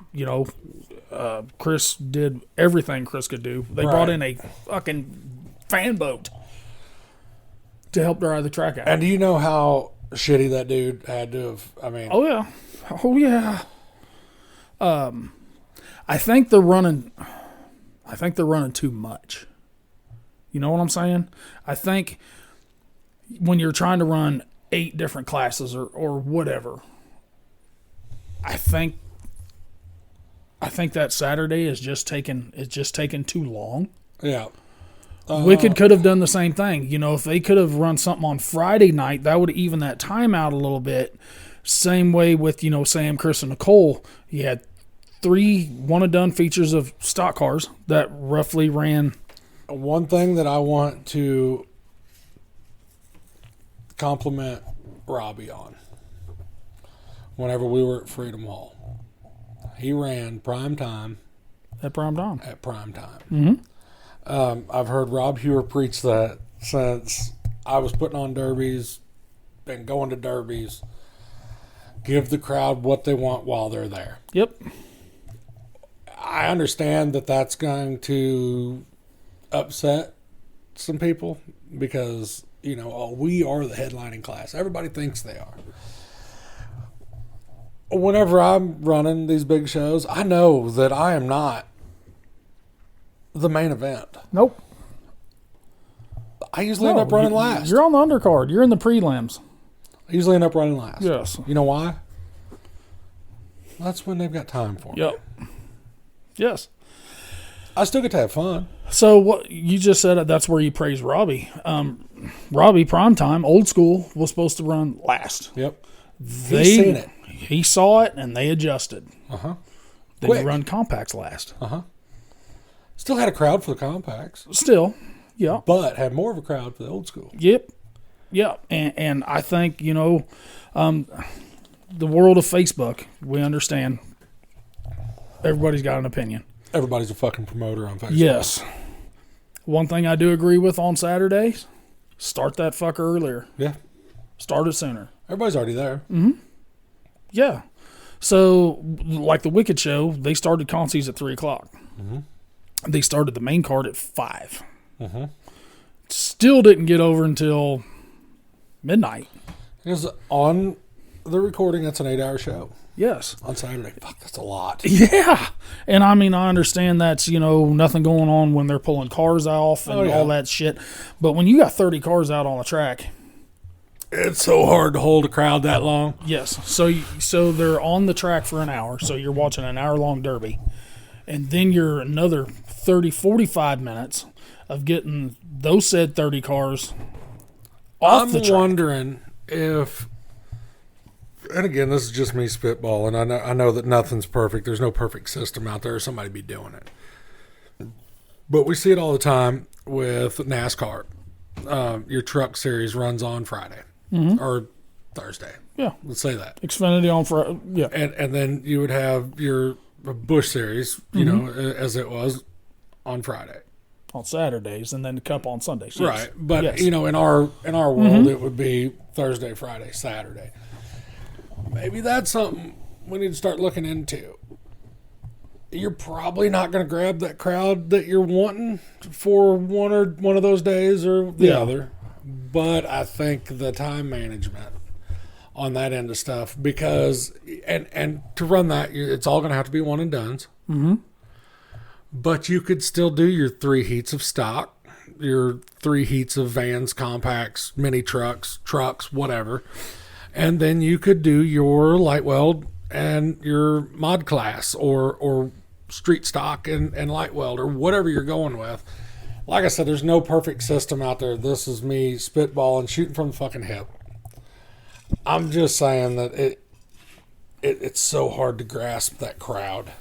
Chris did everything Chris could do. They brought in a fucking fan boat to help drive the track out. And do you know how shitty that dude had to have? I mean, oh yeah. I think they're running too much. You know what I'm saying? I think when you're trying to run 8 different classes or whatever, I think that Saturday is just taking too long. Yeah. Wicked could have done the same thing. If they could have run something on Friday night, that would even that time out a little bit. Same way with, Sam, Chris, and Nicole. You had 3 one-and-done features of stock cars that roughly ran. One thing that I want to compliment Robbie on, whenever we were at Freedom Hall, he ran prime time. At prime time. Mm-hmm. I've heard Rob Hewer preach that since I was putting on derbies, been going to derbies. Give the crowd what they want while they're there. Yep. I understand that that's going to upset some people because, we are the headlining class. Everybody thinks they are. Whenever I'm running these big shows, I know that I am not the main event. Nope. I usually end up running last. You're on the undercard. You're in the prelims. I usually end up running last. Yes. You know why? That's when they've got time for me. Yep. Yes. I still get to have fun. So what you just said, that's where you praise Robbie. Robbie, primetime, old school, was supposed to run last. Yep. He's seen it. He saw it, and they adjusted. Uh-huh. Then you run compacts last. Uh-huh. Still had a crowd for the compacts. Still, yeah. But had more of a crowd for the old school. Yep. Yeah. And I think, the world of Facebook, we understand everybody's got an opinion. Everybody's a fucking promoter on Facebook. Yes. One thing I do agree with on Saturdays, start that fucker earlier. Yeah. Start it sooner. Everybody's already there. Mm-hmm. Yeah. So, like the Wicked show, they started concies at 3 o'clock. Mm-hmm. They started the main card at 5. Mm-hmm. Still didn't get over until midnight. Because on the recording, that's an 8-hour show. Yes. On Saturday. Fuck, that's a lot. Yeah. And I mean, I understand that's, nothing going on when they're pulling cars off and all that shit. But when you got 30 cars out on the track, it's so hard to hold a crowd that long. Yes. So they're on the track for an hour. So you're watching an hour-long derby. And then you're another 30, 45 minutes of getting those said 30 cars off the track. I'm wondering if and again, this is just me spitballing. I know that nothing's perfect. There's no perfect system out there. Somebody be doing it. But we see it all the time with NASCAR. Your truck series runs on Friday or Thursday. Yeah. Let's say that. Xfinity on Friday. Yeah. And then you would have your Busch series, you know, as it was on Friday. On Saturdays, and then the Cup on Sundays. Yes. Right. But, yes. you know, in our world, it would be Thursday, Friday, Saturday. Maybe that's something we need to start looking into. You're probably not going to grab that crowd that you're wanting for one of those days or the other. But I think the time management on that end of stuff, because and to run that, it's all going to have to be one and dones. Mm-hmm. But you could still do your 3 heats of stock, your 3 heats of vans, compacts, mini trucks, whatever. And then you could do your light weld and your mod class or street stock and light weld or whatever you're going with. Like I said, there's no perfect system out there. This is me spitballing, shooting from the fucking hip. I'm just saying that it's so hard to grasp that crowd.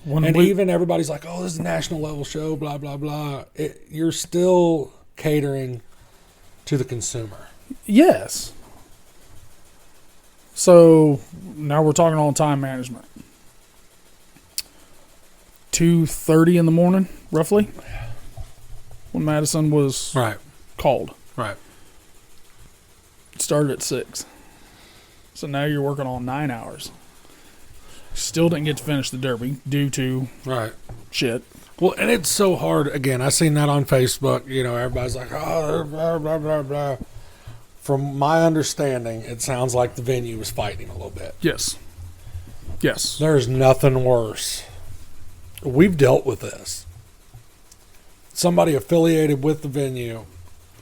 Even everybody's like, oh, this is a national level show, blah, blah, blah. You're still catering to the consumer. Yes. So now we're talking on time management. 2:30 in the morning, roughly, when Madison was called. Right. It started at 6. So now you're working on 9 hours. Still didn't get to finish the Derby due to shit. Well, and it's so hard. Again, I seen that on Facebook. You know, everybody's like, oh, blah, blah, blah, blah. From my understanding, it sounds like the venue was fighting a little bit. Yes. Yes. There's nothing worse. We've dealt with this. Somebody affiliated with the venue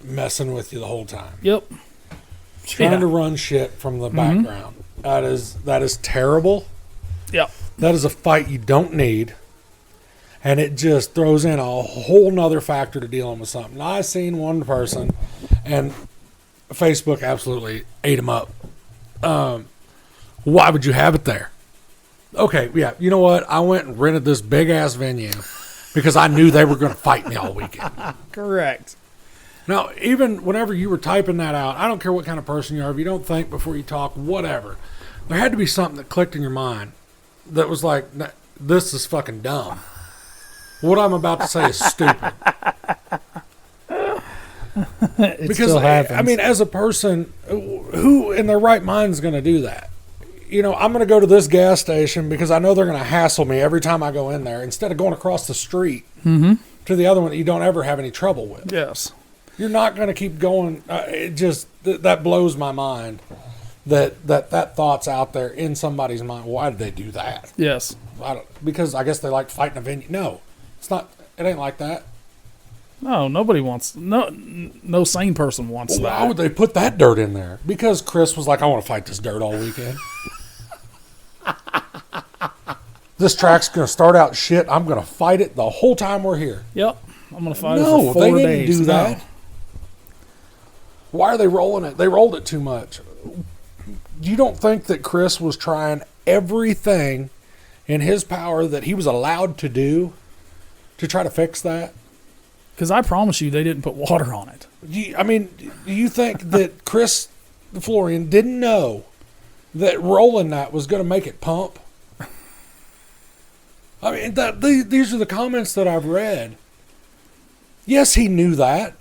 messing with you the whole time. Yep. Trying to run shit from the background. That is terrible. Yep. That is a fight you don't need. And it just throws in a whole nother factor to dealing with something. I seen one person, and Facebook absolutely ate him up. Why would you have it there? Okay, yeah, you know what? I went and rented this big-ass venue because I knew they were going to fight me all weekend. Correct. Now, even whenever you were typing that out, I don't care what kind of person you are. If you don't think before you talk, whatever. There had to be something that clicked in your mind that was like, this is fucking dumb. What I'm about to say is stupid. Because, I mean, as a person, who in their right mind is going to do that? You know, I'm going to go to this gas station because I know they're going to hassle me every time I go in there instead of going across the street to the other one that you don't ever have any trouble with. Yes. You're not going to keep going. It just, that blows my mind that thought's out there in somebody's mind. Why did they do that? Yes. Because I guess they like fighting a venue. No, it's not. It ain't like that. No, nobody wants. No sane person wants that. Why would they put that dirt in there? Because Chris was like, I want to fight this dirt all weekend. This track's going to start out shit. I'm going to fight it the whole time we're here. Yep. I'm going to fight it for 4 days. No, they didn't do that. No. Why are they rolling it? They rolled it too much. You don't think that Chris was trying everything in his power that he was allowed to do to try to fix that? Because I promise you they didn't put water on it. Do you think that Chris Florian didn't know that rolling that was going to make it pump? I mean, these are the comments that I've read. Yes, he knew that,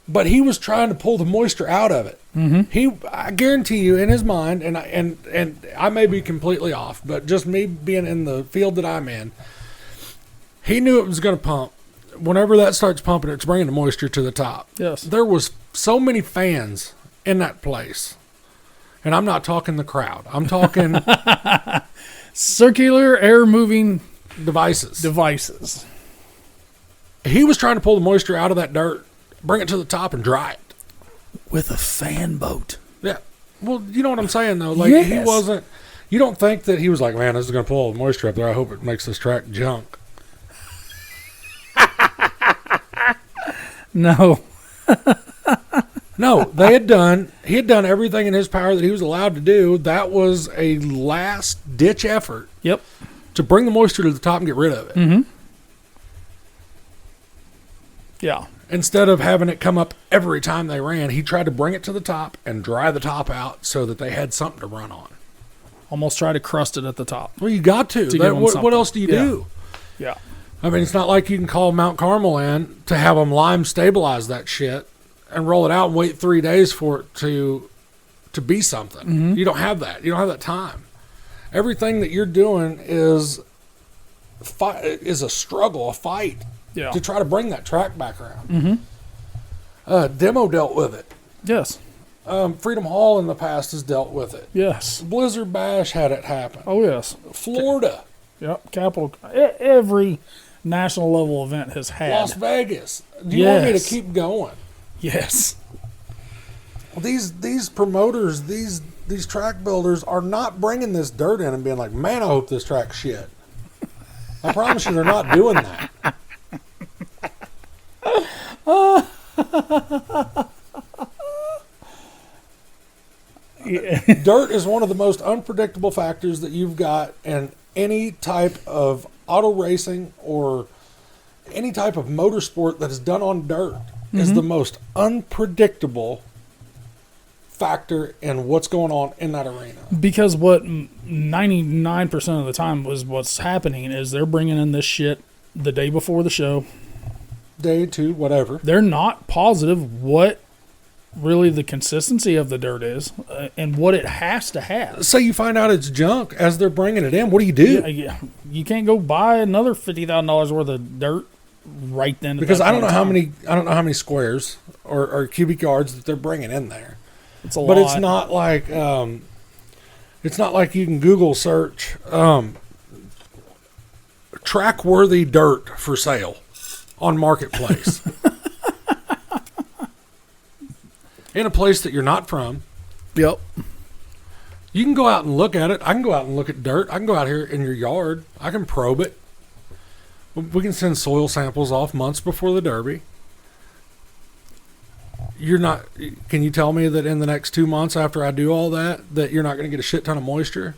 but he was trying to pull the moisture out of it. Mm-hmm. I guarantee you, in his mind, and I may be completely off, but just me being in the field that I'm in, he knew it was going to pump. Whenever that starts pumping, it's bringing the moisture to the top. Yes. There was so many fans in that place. And I'm not talking the crowd. I'm talking circular air moving devices. He was trying to pull the moisture out of that dirt, bring it to the top and dry it. With a fan boat. Yeah. Well, you know what I'm saying, though? Like, yes. He wasn't, you don't think that he was like, man, this is going to pull all the moisture up there. I hope it makes this track junk. No. No, he had done everything in his power that he was allowed to do. That was a last ditch effort. Yep. To bring the moisture to the top and get rid of it. Mm-hmm. Yeah. Instead of having it come up every time they ran, he tried to bring it to the top and dry the top out so that they had something to run on. Almost try to crust it at the top. Well, you got to. What else do you do? Yeah. I mean, it's not like you can call Mount Carmel in to have them lime stabilize that shit and roll it out and wait 3 days for it to be something. Mm-hmm. You don't have that. You don't have that time. Everything that you're doing is a struggle, a fight to try to bring that track back around. Mm-hmm. Demo dealt with it. Yes. Freedom Hall in the past has dealt with it. Yes. Blizzard Bash had it happen. Oh, yes. Florida. Yep. Capital. Every national level event has had. Las Vegas. Do you want me to keep going? Yes. These promoters, these track builders are not bringing this dirt in and being like, man, I hope this track's shit. I promise you they're not doing that. Dirt is one of the most unpredictable factors that you've got in any type of auto racing or any type of motorsport that is done on dirt. Is the most unpredictable factor in what's going on in that arena. Because what 99% of the time was what's happening is they're bringing in this shit the day before the show. Day 2, whatever. They're not positive what really the consistency of the dirt is and what it has to have. Say you find out it's junk as they're bringing it in. What do you do? Yeah, you can't go buy another $50,000 worth of dirt right then. Because I don't know how many squares or cubic yards that they're bringing in there. It's a lot. But it's not like you can Google search track worthy dirt for sale on Marketplace. In a place that you're not from. Yep. You can go out and look at it. I can go out and look at dirt. I can go out here in your yard. I can probe it. We can send soil samples off months before the Derby. Can you tell me that in the next 2 months after I do all that you're not going to get a shit ton of moisture?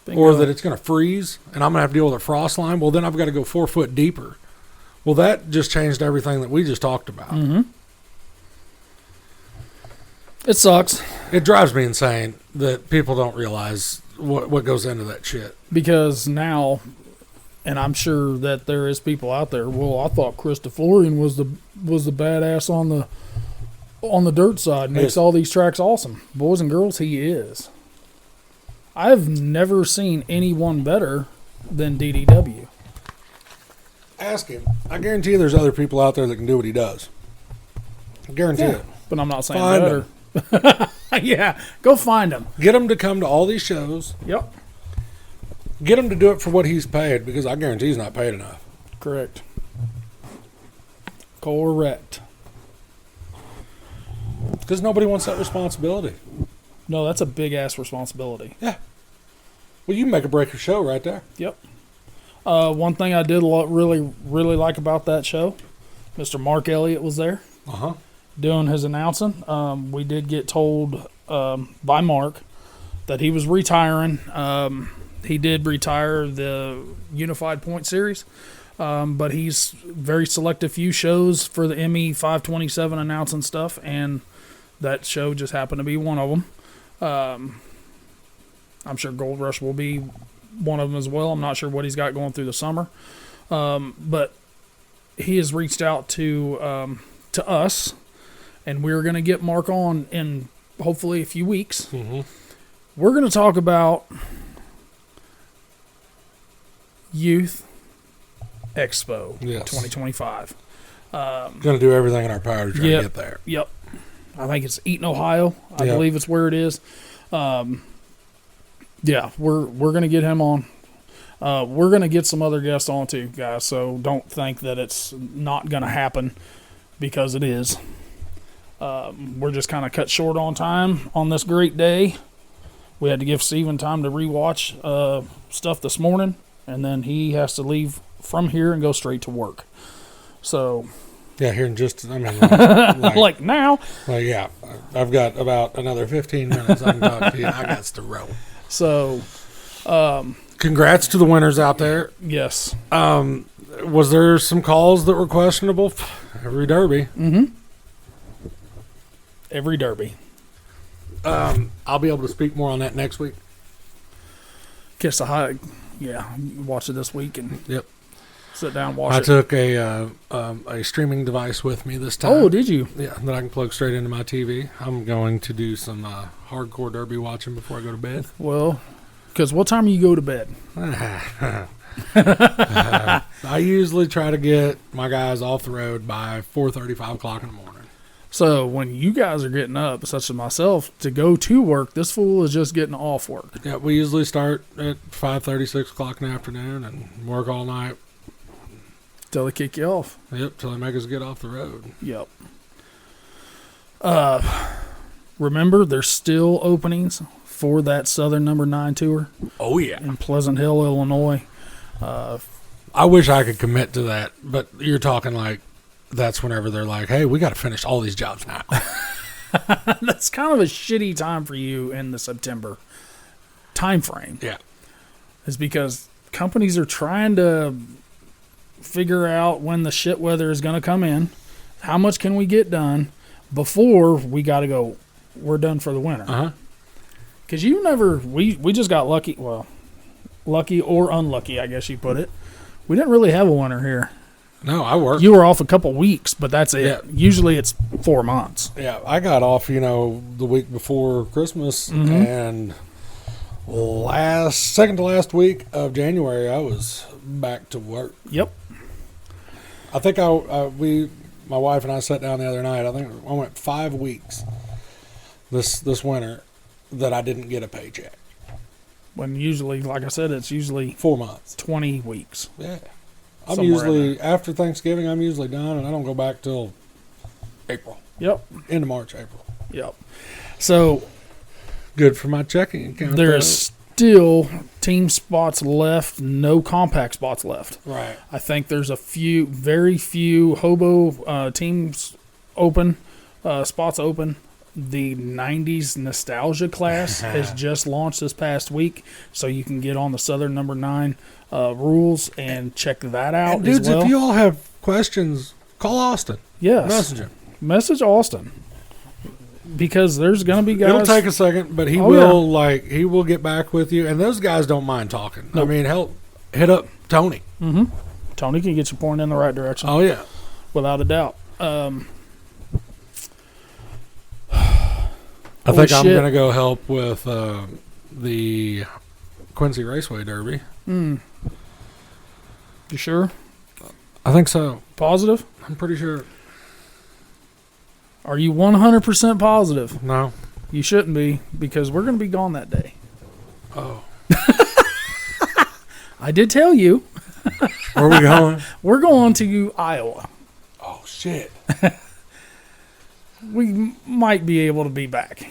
Bingo. Or that it's going to freeze and I'm going to have to deal with a frost line? Well, then I've got to go 4 foot deeper. Well, that just changed everything that we just talked about. Mm-hmm. It sucks. It drives me insane that people don't realize what goes into that shit. Because now, and I'm sure that there is people out there, well, I thought Chris DeFlorian was the badass on the dirt side, makes all these tracks awesome. Boys and girls, he is. I've never seen anyone better than DDW. Ask him. I guarantee you there's other people out there that can do what he does. I guarantee it. But I'm not saying Find better. Yeah, go find him. Get him to come to all these shows. Yep. Get him to do it for what he's paid, because I guarantee he's not paid enough. Correct. Correct. Because nobody wants that responsibility. No, that's a big-ass responsibility. Yeah. Well, you make or break your show right there. Yep. One thing I did really, really like about that show, Mr. Mark Elliott was there. Uh-huh. Doing his announcing. We did get told by Mark that he was retiring. He did retire the Unified Point Series, but he's very selective few shows for the ME 527 announcing stuff, and that show just happened to be one of them. I'm sure Gold Rush will be one of them as well. I'm not sure what he's got going through the summer, but he has reached out to us. And we're going to get Mark on in hopefully a few weeks. Mm-hmm. We're going to talk about Youth Expo 2025. Going to do everything in our power to try to get there. Yep. I think it's Eaton, Ohio. I believe it's where it is. We're going to get him on. We're going to get some other guests on too, guys. So don't think that it's not going to happen, because it is. We're just kind of cut short on time on this great day. We had to give Steven time to rewatch stuff this morning, and then he has to leave from here and go straight to work. So Yeah, here in just, I mean, Like now. yeah, I've got about another 15 minutes I can talk to you. I got to roll. So, Congrats to the winners out there. yes. Was there some calls that were questionable? Every Derby. Mm-hmm. Every Derby. I'll be able to speak more on that next week. Kiss the high. Yeah, watch it this week and Yep. sit down and watch I it. took a streaming device with me this time. Oh, did you? Yeah, that I can plug straight into my TV. I'm going to do some hardcore Derby watching before I go to bed. Well, because what time do you go to bed? I usually try to get my guys off the road by 4:30, 5 o'clock in the morning. So when you guys are getting up, such as myself, to go to work, this fool is just getting off work. Yeah, we usually start at 5:30, 6 o'clock in the afternoon and work all night. Till they kick you off. Yep, till they make us get off the road. Yep. Remember, there's still openings for that Southern Number 9 tour Oh, yeah. in Pleasant Hill, Illinois. I wish I could commit to that, but you're talking like that's whenever they're like, hey, we got to finish all these jobs now. That's kind of a shitty time for you in the September time frame. Yeah. Is because companies are trying to figure out when the shit weather is going to come in. How much can we get done before we got to go, we're done for the winter. Uh-huh. Because we just got lucky. Well, lucky or unlucky, I guess you put it. We didn't really have a winter here. No, I worked. You were off a couple weeks, but that's it. Yeah. Usually it's 4 months. Yeah, I got off, the week before Christmas, and second to last week of January, I was back to work. Yep. I think my wife and I sat down the other night. I think I went 5 weeks this winter that I didn't get a paycheck. When usually, like I said, it's usually 4 months. 20 weeks. Yeah. I'm Somewhere usually, after Thanksgiving, I'm usually done, and I don't go back till April. Yep. End of March, April. Yep. So Good for my checking account. there's still team spots left, no compact spots left. Right. I think there's very few hobo teams open, spots open. The 90s nostalgia class has just launched this past week, so you can get on the Southern Number 9 rules and check that out. And dudes, as well. if you all have questions, call Austin. Yes. Message him. Message Austin. Because there's going to be guys. It'll take a second, but he will get back with you. And those guys don't mind talking. Nope. I mean, hell, hit up Tony. Mm-hmm. Tony can get you pointed in the right direction. Oh, yeah. Without a doubt. I think I'm shit. going to go help with the Quincy Raceway Derby. You sure? I think so. Positive? I'm pretty sure. Are you 100% positive? No. You shouldn't be, because we're going to be gone that day. Oh. I did tell you. Where are we going? We're going to Iowa. Oh, shit. We might be able to be back.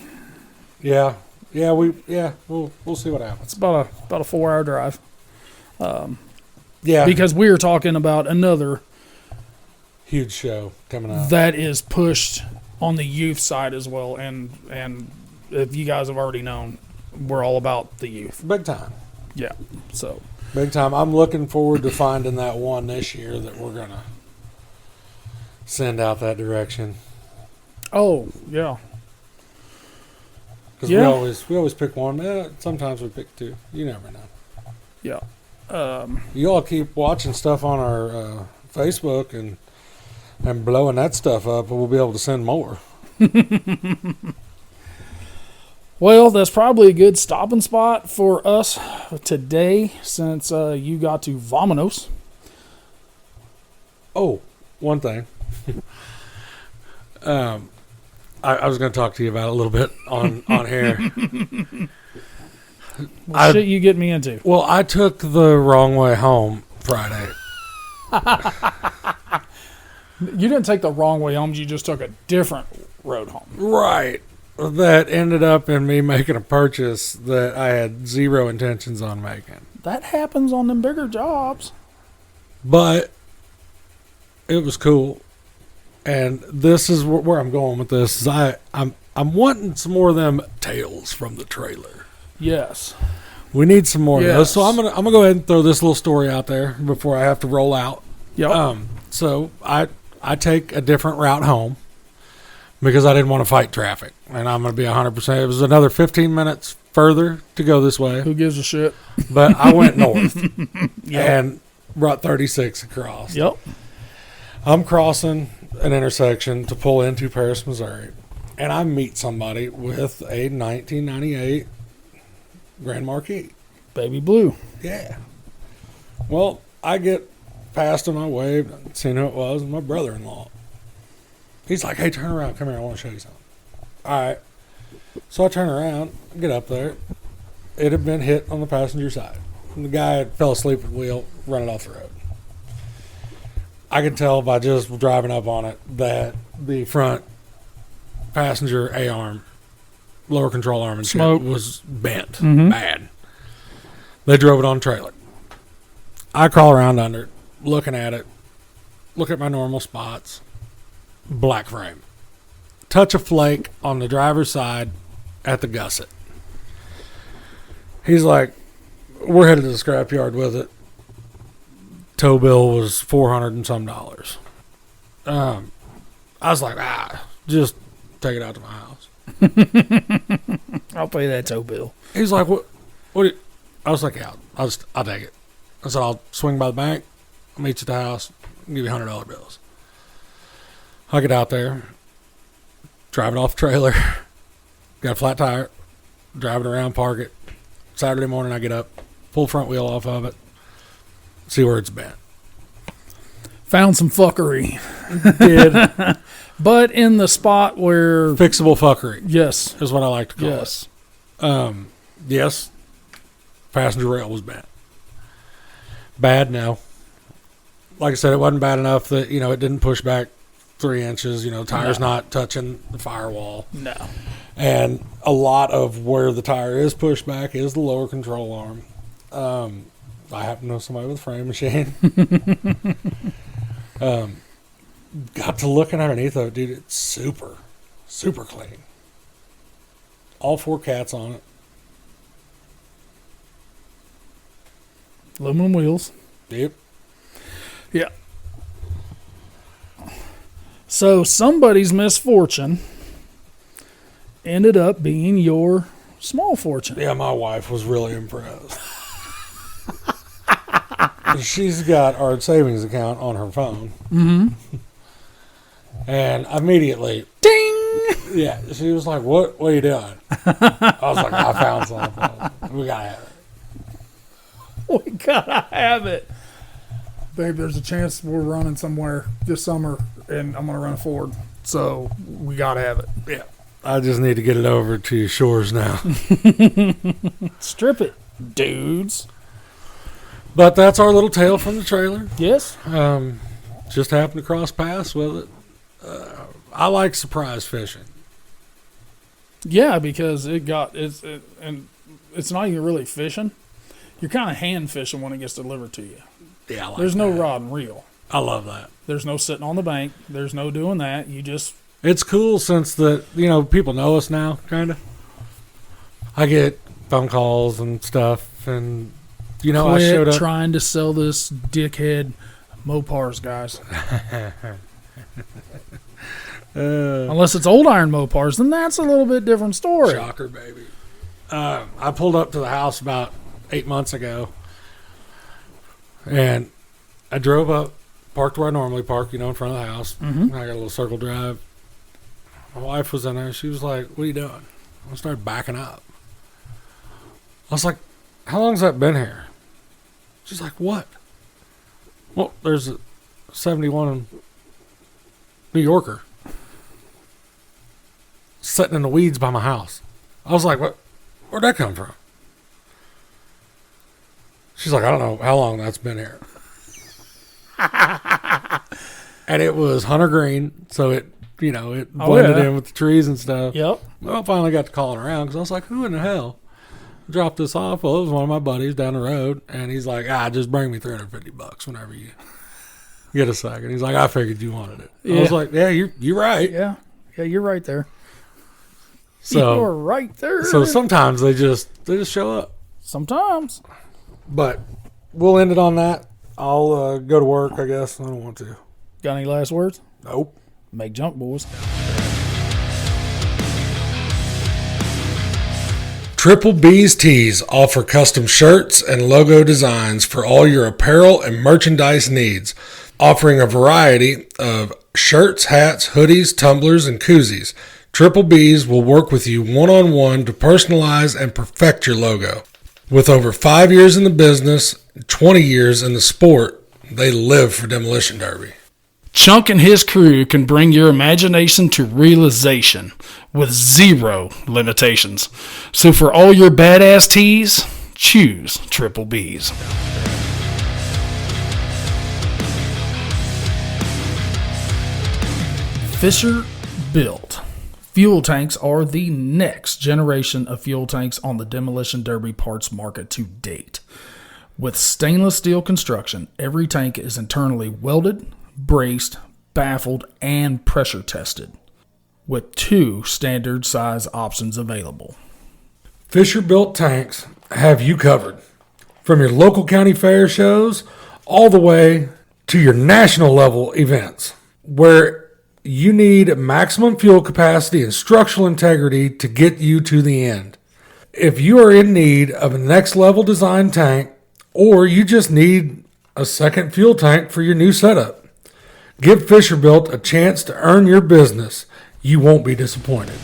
Yeah. Yeah, we'll see what happens. It's about a 4-hour drive. Yeah. Because we are talking about another Huge show coming up. that is pushed on the youth side as well. And if you guys have already known, we're all about the youth. Big time. Yeah. So Big time. I'm looking forward to finding that one this year that we're going to send out that direction. Oh, yeah. Because Yeah. we always pick one. Sometimes we pick two. You never know. Yeah. You all keep watching stuff on our Facebook and blowing that stuff up, and we'll be able to send more. Well, that's probably a good stopping spot for us today, since you got to Vominos. Oh, one thing. I was going to talk to you about it a little bit on here. What shit you get me into? Well, I took the wrong way home Friday. You didn't take the wrong way home. You just took a different road home. Right. That ended up in me making a purchase that I had zero intentions on making. That happens on them bigger jobs. But it was cool. And this is where I'm going with this. Is I'm wanting some more of them tales from the trailer. Yes. We need some more of those. Yes. So I'm gonna go ahead and throw this little story out there before I have to roll out. Yep. So I take a different route home because I didn't want to fight traffic, and I'm gonna be 100%. It was another 15 minutes further to go this way, Who gives a shit? but I went north Yep. and brought 36 across. Yep. I'm crossing an intersection to pull into Paris, Missouri, and I meet somebody with a 1998 Grand Marquis. Baby blue. Yeah. Well, I get past him, I waved, seen who it was, and my brother-in-law. He's like, hey, turn around, come here, I want to show you something. All right. So I turn around, get up there. It had been hit on the passenger side. And the guy had fell asleep at the wheel, running off the road. I could tell by just driving up on it that the front passenger A-arm, lower control arm and shit Smoke. was bent Mhm. bad. They drove it on trailer. I crawl around under it, looking at it, look at my normal spots, black frame. Touch of flake on the driver's side at the gusset. He's like, we're headed to the scrapyard with it. Tow bill was $400 and some. I was like, just take it out to my house. I'll pay that tow bill. He's like, what? I was like, yeah, I'll take it. I said, I'll swing by the bank. I'll meet you at the house. I'll give you $100 bills. I get out there, drive it off the trailer, got a flat tire, drive it around, park it. Saturday morning, I get up, pull front wheel off of it, see where it's bent. Found some fuckery. Did But in the spot where... fixable fuckery Yes. is what I like to call Yes. it. Yes, passenger rail was bent. Bad, no. Like I said, it wasn't bad enough that, it didn't push back 3 inches. Tire's not touching the firewall. No. And a lot of where the tire is pushed back is the lower control arm. I happen to know somebody with a frame machine. Got to looking underneath of it, dude. It's super, super clean. All 4 cats on it. Aluminum wheels. Yep. Yeah. So somebody's misfortune ended up being your small fortune. Yeah, my wife was really impressed. She's got our savings account on her phone. Mm-hmm. And immediately, Ding! yeah, she was like, what are you doing? I was like, I found something. We got to have it. We gotta have it. Babe, there's a chance we're running somewhere this summer, and I'm gonna run a Ford. So we gotta have it. Yeah. I just need to get it over to Shores now. Strip it, dudes. But that's our little tale from the trailer. Yes. Just happened to cross paths with it. I like surprise fishing. Yeah, because and it's not even really fishing. You're kind of hand fishing when it gets delivered to you. Yeah, I like There's no that. rod and reel. I love that. There's no sitting on the bank. There's no doing that. You just... It's cool since people know us now, kind of. I get phone calls and stuff, and I showed up. Trying to sell this dickhead Mopars, guys. Unless it's old iron Mopars, then that's a little bit different story. Shocker, baby. I pulled up to the house about 8 months ago, and I drove up, parked where I normally park, in front of the house. Mm-hmm. I got a little circle drive. My wife was in there. She was like, what are you doing? I started backing up. I was like, how long's that been here? She's like, what? Well, there's a 71 New Yorker sitting in the weeds by my house. I was like, what? Where'd that come from? She's like, I don't know how long that's been here. And it was hunter green, so it blended in with the trees and stuff. Yep. Well, I finally got to calling around because I was like, who in the hell dropped this off? Well, it was one of my buddies down the road, and he's like, just bring me $350 whenever you Get a second. He's like, I figured you wanted it. Yeah. I was like, yeah, you're right. Yeah, you're right there. So You're right there. So sometimes they just show up. Sometimes. But we'll end it on that. I'll go to work, I guess. I don't want to. Got any last words? Nope. Make junk, boys. Triple B's Tees offer custom shirts and logo designs for all your apparel and merchandise needs, offering a variety of shirts, hats, hoodies, tumblers, and koozies. Triple B's will work with you one-on-one to personalize and perfect your logo. With over 5 years in the business, 20 years in the sport, they live for Demolition Derby. Chunk and his crew can bring your imagination to realization with zero limitations. So for all your badass tees, choose Triple B's. Fisher Built. Fuel tanks are the next generation of fuel tanks on the Demolition Derby parts market to date. With stainless steel construction, every tank is internally welded, braced, baffled, and pressure tested, with 2 standard size options available. Fisher Built tanks have you covered. From your local county fair shows all the way to your national level events, where you need maximum fuel capacity and structural integrity to get you to the end. If you are in need of a next level design tank, or you just need a second fuel tank for your new setup, give Fisher Built a chance to earn your business. You won't be disappointed.